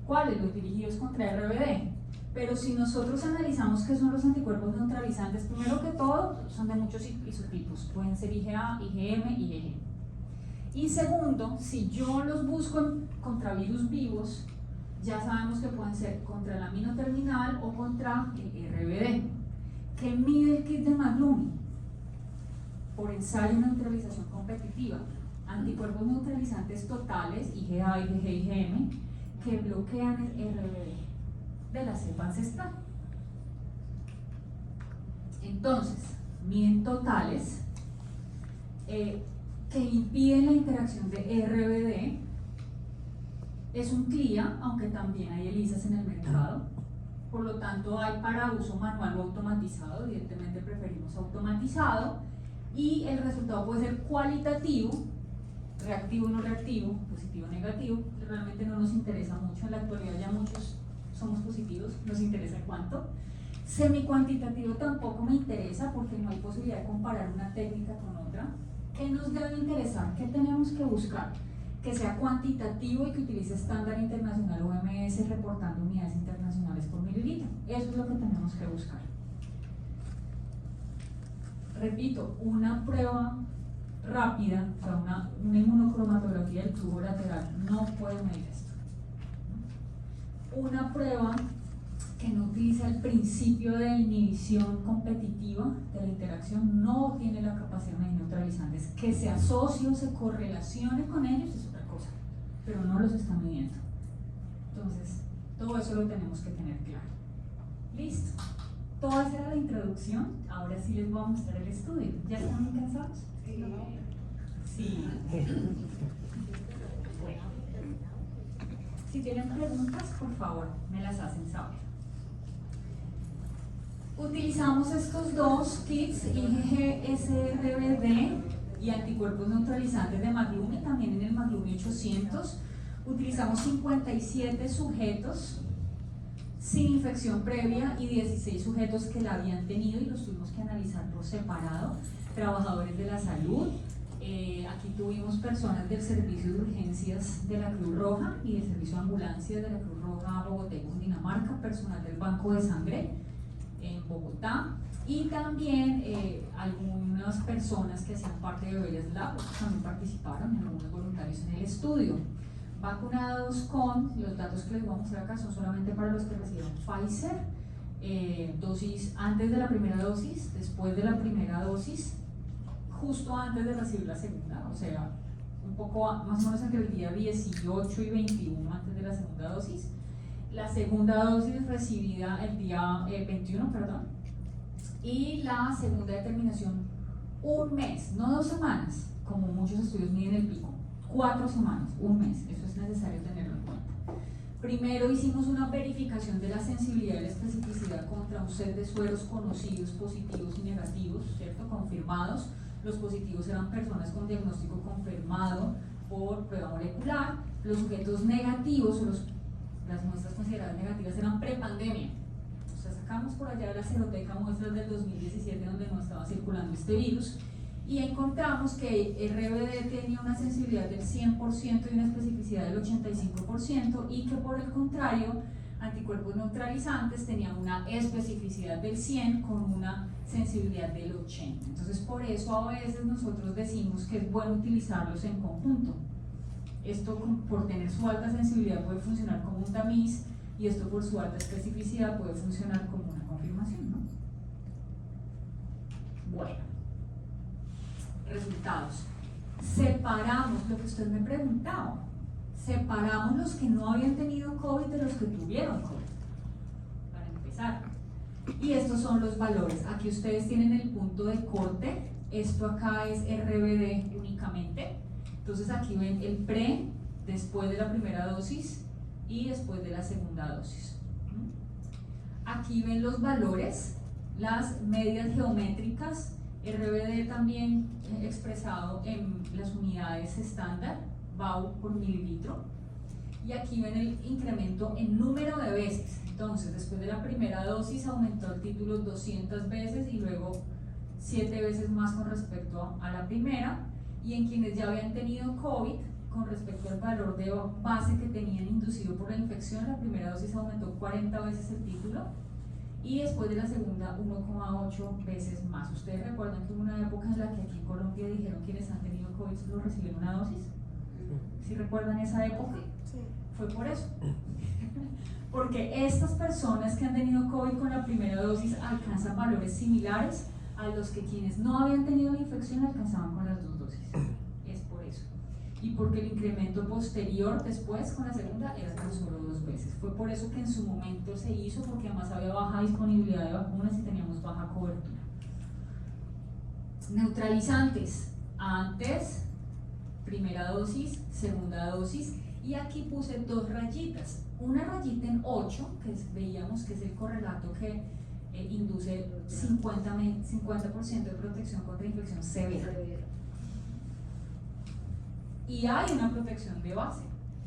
S1: ¿Cuáles? Los dirigidos contra RBD. Pero si nosotros analizamos qué son los anticuerpos neutralizantes, primero que todo, son de muchos isotipos. Pueden ser IgA, IgM, IgG. Y segundo, si yo los busco contra virus vivos, ya sabemos que pueden ser contra el amino terminal o contra el RBD. ¿Qué mide el kit de Maglumi? Por ensayo de neutralización competitiva. Anticuerpos neutralizantes totales, IgA, IgG, IgM, que bloquean el RBD de la cepa ancestral. Entonces, miden totales que impiden la interacción de RBD. Es un CLIA, aunque también hay ELISAs en el mercado. Por lo tanto, hay para uso manual o automatizado. Evidentemente preferimos automatizado. Y el resultado puede ser cualitativo, reactivo o no reactivo, positivo o negativo. Realmente no nos interesa mucho. En la actualidad ya muchos somos positivos, nos interesa cuánto. Semicuantitativo tampoco me interesa porque no hay posibilidad de comparar una técnica con otra. ¿Qué nos debe interesar? ¿Qué tenemos que buscar? Que sea cuantitativo y que utilice estándar internacional OMS reportando unidades internacionales por mililitro. Eso es lo que tenemos que buscar. Repito, una prueba rápida, o sea, una inmunocromatografía del tubo lateral no puede medir esto. Una prueba que no utiliza el principio de inhibición competitiva de la interacción no tiene la capacidad de neutralizantes. Que se asocie o se correlacione con ellos es otra cosa, pero no los está midiendo. Entonces, todo eso lo tenemos que tener claro. ¿Listo? Toda esa era la introducción. Ahora sí les voy a mostrar el estudio. ¿Ya están muy cansados? Sí. Bueno. Si tienen preguntas, por favor, me las hacen saber. Utilizamos estos dos kits, IgG-SRBD y anticuerpos neutralizantes de Maglumi, también en el Maglumi 800. Utilizamos 57 sujetos sin infección previa y 16 sujetos que la habían tenido y los tuvimos que analizar por separado. Trabajadores de la salud. Aquí tuvimos personas del servicio de urgencias de la Cruz Roja y del servicio de ambulancias de la Cruz Roja Bogotá y Cundinamarca, personal del Banco de Sangre en Bogotá y también algunas personas que hacían parte de Bellas Lab también participaron, algunos voluntarios en el estudio. Vacunados con, los datos que les voy a mostrar acá son solamente para los que recibieron Pfizer, dosis antes de la primera dosis, después de la primera dosis, justo antes de recibir la segunda, o sea, un poco más o menos entre el día 18 y 21 antes de la segunda dosis. La segunda dosis recibida el día 21, perdón, y la segunda determinación un mes, no 2 semanas, como muchos estudios miden el pico, 4 semanas, un mes, eso es necesario tenerlo en cuenta. Primero hicimos una verificación de la sensibilidad y la especificidad contra un set de sueros conocidos, positivos y negativos, ¿cierto? Confirmados. Los positivos eran personas con diagnóstico confirmado por prueba molecular. Los sujetos negativos, las muestras consideradas negativas, eran prepandemia. O sea, sacamos por allá de la seroteca muestras del 2017 donde no estaba circulando este virus y encontramos que el RBD tenía una sensibilidad del 100% y una especificidad del 85% y que por el contrario anticuerpos neutralizantes tenían una especificidad del 100 con una sensibilidad del 80. Entonces por eso a veces nosotros decimos que es bueno utilizarlos en conjunto. Esto por tener su alta sensibilidad puede funcionar como un tamiz y esto por su alta especificidad puede funcionar como una confirmación, ¿no? Bueno, resultados. Separamos lo que usted me preguntaba. Separamos los que no habían tenido COVID de los que tuvieron COVID, para empezar. Y estos son los valores. Aquí ustedes tienen el punto de corte. Esto acá es RBD únicamente. Entonces aquí ven el pre, después de la primera dosis y después de la segunda dosis. Aquí ven los valores, las medias geométricas, RBD también expresado en las unidades estándar, BAU por mililitro, y aquí ven el incremento en número de veces. Entonces, después de la primera dosis aumentó el título 200 veces y luego 7 veces más con respecto a la primera, y en quienes ya habían tenido COVID, con respecto al valor de base que tenían inducido por la infección, la primera dosis aumentó 40 veces el título y después de la segunda 1,8 veces más. ¿Ustedes recuerdan que hubo una época en la que aquí en Colombia dijeron quienes han tenido COVID solo reciben una dosis? ¿Sí recuerdan esa época?
S2: Sí.
S1: Fue por eso. Porque estas personas que han tenido COVID con la primera dosis alcanzan valores similares a los que quienes no habían tenido la infección alcanzaban con las 2 dosis. Es por eso. Y porque el incremento posterior después con la segunda era tan solo 2 veces. Fue por eso que en su momento se hizo, porque además había baja disponibilidad de vacunas y teníamos baja cobertura. Neutralizantes. Antes, primera dosis, segunda dosis, y aquí puse 2 rayitas. Una rayita en 8, que veíamos que es el correlato que induce 50% de protección contra infección severa. Y hay una protección de base.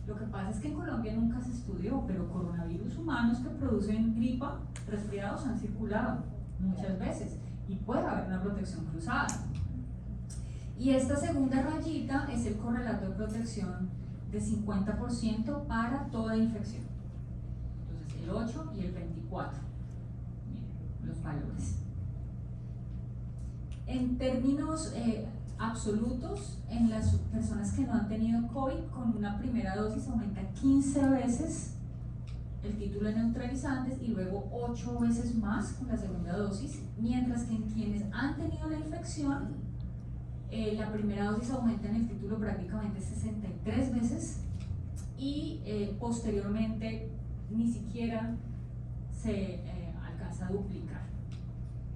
S1: Lo que pasa es que en Colombia nunca se estudió, pero coronavirus humanos que producen gripa, resfriados han circulado muchas veces y puede haber una protección cruzada. Y esta segunda rayita es el correlato de protección de 50% para toda infección. Entonces el 8 y el 24. Miren los valores. En términos absolutos, en las personas que no han tenido COVID, con una primera dosis aumenta 15 veces el título de neutralizantes y luego 8 veces más con la segunda dosis, mientras que en quienes han tenido la infección, la primera dosis aumenta en el título prácticamente 63 veces y posteriormente ni siquiera se alcanza a duplicar.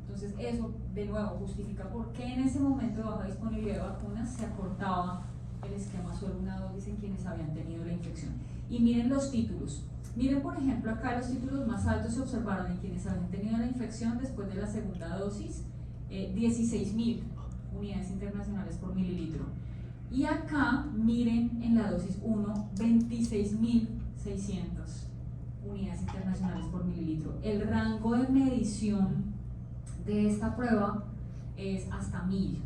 S1: Entonces eso de nuevo justifica por qué en ese momento de baja disponibilidad de vacunas se acortaba el esquema solo una dosis en quienes habían tenido la infección. Y miren los títulos. Miren por ejemplo acá los títulos más altos se observaron en quienes habían tenido la infección después de la segunda dosis, 16.000 unidades internacionales por mililitro. Y acá miren en la dosis 1, 26.600 unidades internacionales por mililitro. El rango de medición de esta prueba es hasta 1000.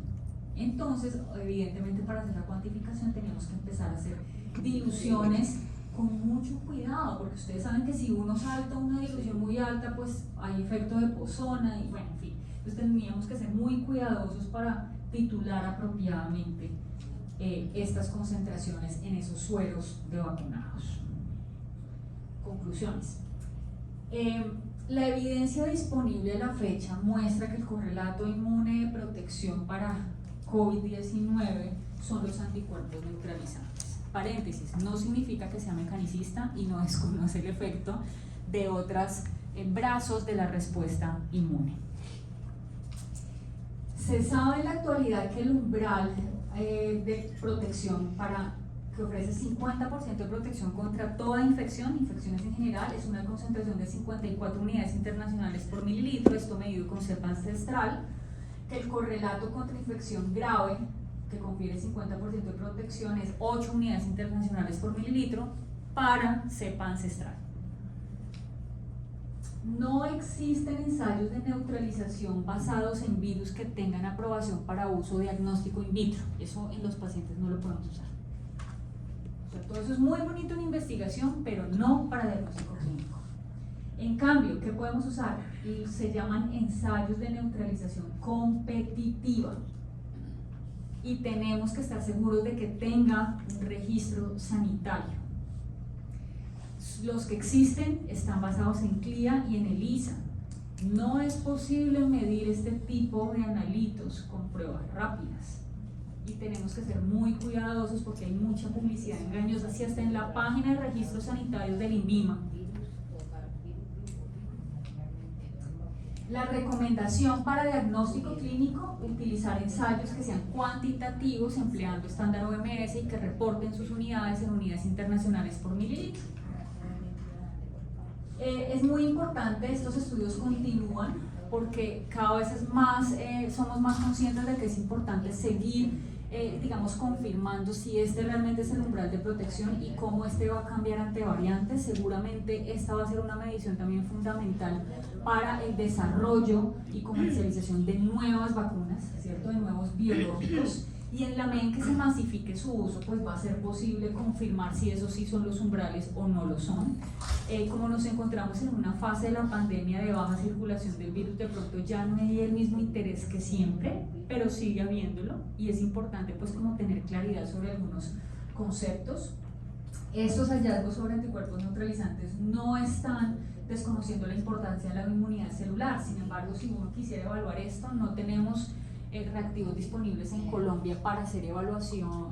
S1: Entonces, evidentemente para hacer la cuantificación teníamos que empezar a hacer diluciones con mucho cuidado, porque ustedes saben que si uno salta una dilución muy alta, pues hay efecto de Pozzona y bueno, en fin. Entonces teníamos que ser muy cuidadosos para titular apropiadamente estas concentraciones en esos sueros de vacunados. Conclusiones. La evidencia disponible a la fecha muestra que el correlato inmune de protección para COVID-19 son los anticuerpos neutralizantes. Paréntesis, no significa que sea mecanicista y no desconoce el efecto de otros brazos de la respuesta inmune. Se sabe en la actualidad que el umbral de protección que ofrece 50% de protección contra toda infección, infecciones en general, es una concentración de 54 unidades internacionales por mililitro, esto medido con cepa ancestral, que el correlato contra infección grave, que confiere 50% de protección, es 8 unidades internacionales por mililitro para cepa ancestral. No existen ensayos de neutralización basados en virus que tengan aprobación para uso diagnóstico in vitro, eso en los pacientes no lo podemos usar. Todo eso es muy bonito en investigación, pero no para diagnóstico clínico. En cambio, ¿qué podemos usar? Se llaman ensayos de neutralización competitiva. Y tenemos que estar seguros de que tenga un registro sanitario. Los que existen están basados en CLIA y en ELISA. No es posible medir este tipo de analitos con pruebas rápidas. Y tenemos que ser muy cuidadosos porque hay mucha publicidad engañosa, así hasta en la página de registros sanitarios del INVIMA. La recomendación para diagnóstico clínico, utilizar ensayos que sean cuantitativos empleando estándar OMS y que reporten sus unidades en unidades internacionales por mililitro. es muy importante, estos estudios continúan porque cada vez es más, somos más conscientes de que es importante seguir digamos, confirmando si este realmente es el umbral de protección y cómo este va a cambiar ante variantes. Seguramente esta va a ser una medición también fundamental para el desarrollo y comercialización de nuevas vacunas, ¿cierto? De nuevos biológicos, y en la medida en que se masifique su uso, pues va a ser posible confirmar si esos sí son los umbrales o no lo son. Como nos encontramos en una fase de la pandemia de baja circulación del virus, de pronto ya no hay el mismo interés que siempre, pero sigue habiéndolo, y es importante pues como tener claridad sobre algunos conceptos. Estos hallazgos sobre anticuerpos neutralizantes no están desconociendo la importancia de la inmunidad celular. Sin embargo, si uno quisiera evaluar esto, no tenemos reactivos disponibles en Colombia para hacer evaluación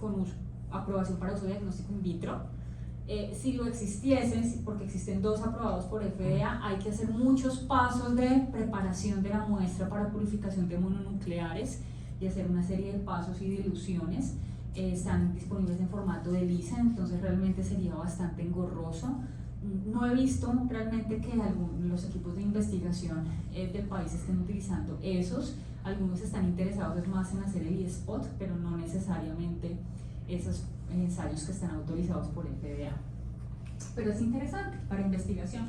S1: con aprobación para uso diagnóstico in vitro. Si lo existiesen, porque existen 2 aprobados por FDA, hay que hacer muchos pasos de preparación de la muestra para purificación de mononucleares y hacer una serie de pasos y diluciones. Están disponibles en formato de ELISA, entonces realmente sería bastante engorroso. No he visto realmente que los equipos de investigación del país estén utilizando esos. Algunos están interesados más en hacer el eSpot, pero no necesariamente esos ensayos que están autorizados por el FDA. Pero es interesante para investigación.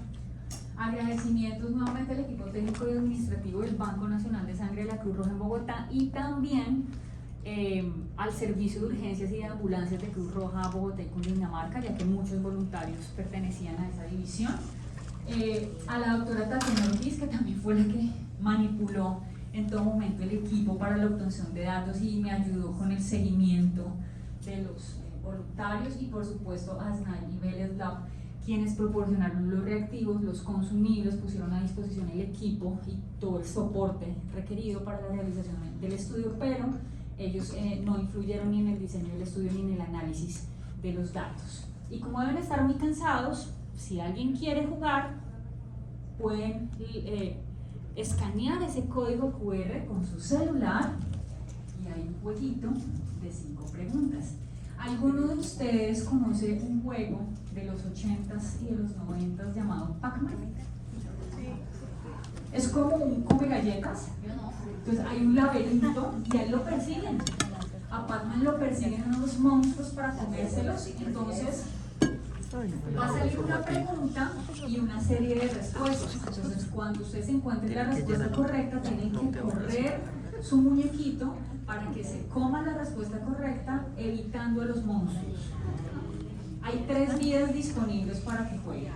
S1: Agradecimientos nuevamente al equipo técnico y administrativo del Banco Nacional de Sangre de la Cruz Roja en Bogotá y también al Servicio de Urgencias y de Ambulancias de Cruz Roja Bogotá y Cundinamarca, ya que muchos voluntarios pertenecían a esa división. A la doctora Tatiana Ortiz, que también fue la que manipuló en todo momento el equipo para la obtención de datos y me ayudó con el seguimiento de los voluntarios, y por supuesto a SNAI y Vélez Lab, quienes proporcionaron los reactivos, los consumibles, pusieron a disposición el equipo y todo el soporte requerido para la realización del estudio, pero ellos no influyeron ni en el diseño del estudio ni en el análisis de los datos. Y como deben estar muy cansados, si alguien quiere jugar, pueden escanear ese código QR con su celular y hay un jueguito de 5 preguntas. ¿Alguno de ustedes conoce un juego de los 80s y de los 90s llamado Pac-Man? Es como un come galletas. Entonces hay un laberinto y a él lo persiguen. A Pac-Man lo persiguen unos monstruos para comérselos. Entonces va a salir una pregunta y una serie de respuestas. Entonces cuando ustedes encuentren la respuesta correcta, tienen que correr su muñequito para que se coma la respuesta correcta, evitando a los monstruos. Hay 3 vidas disponibles para que jueguen.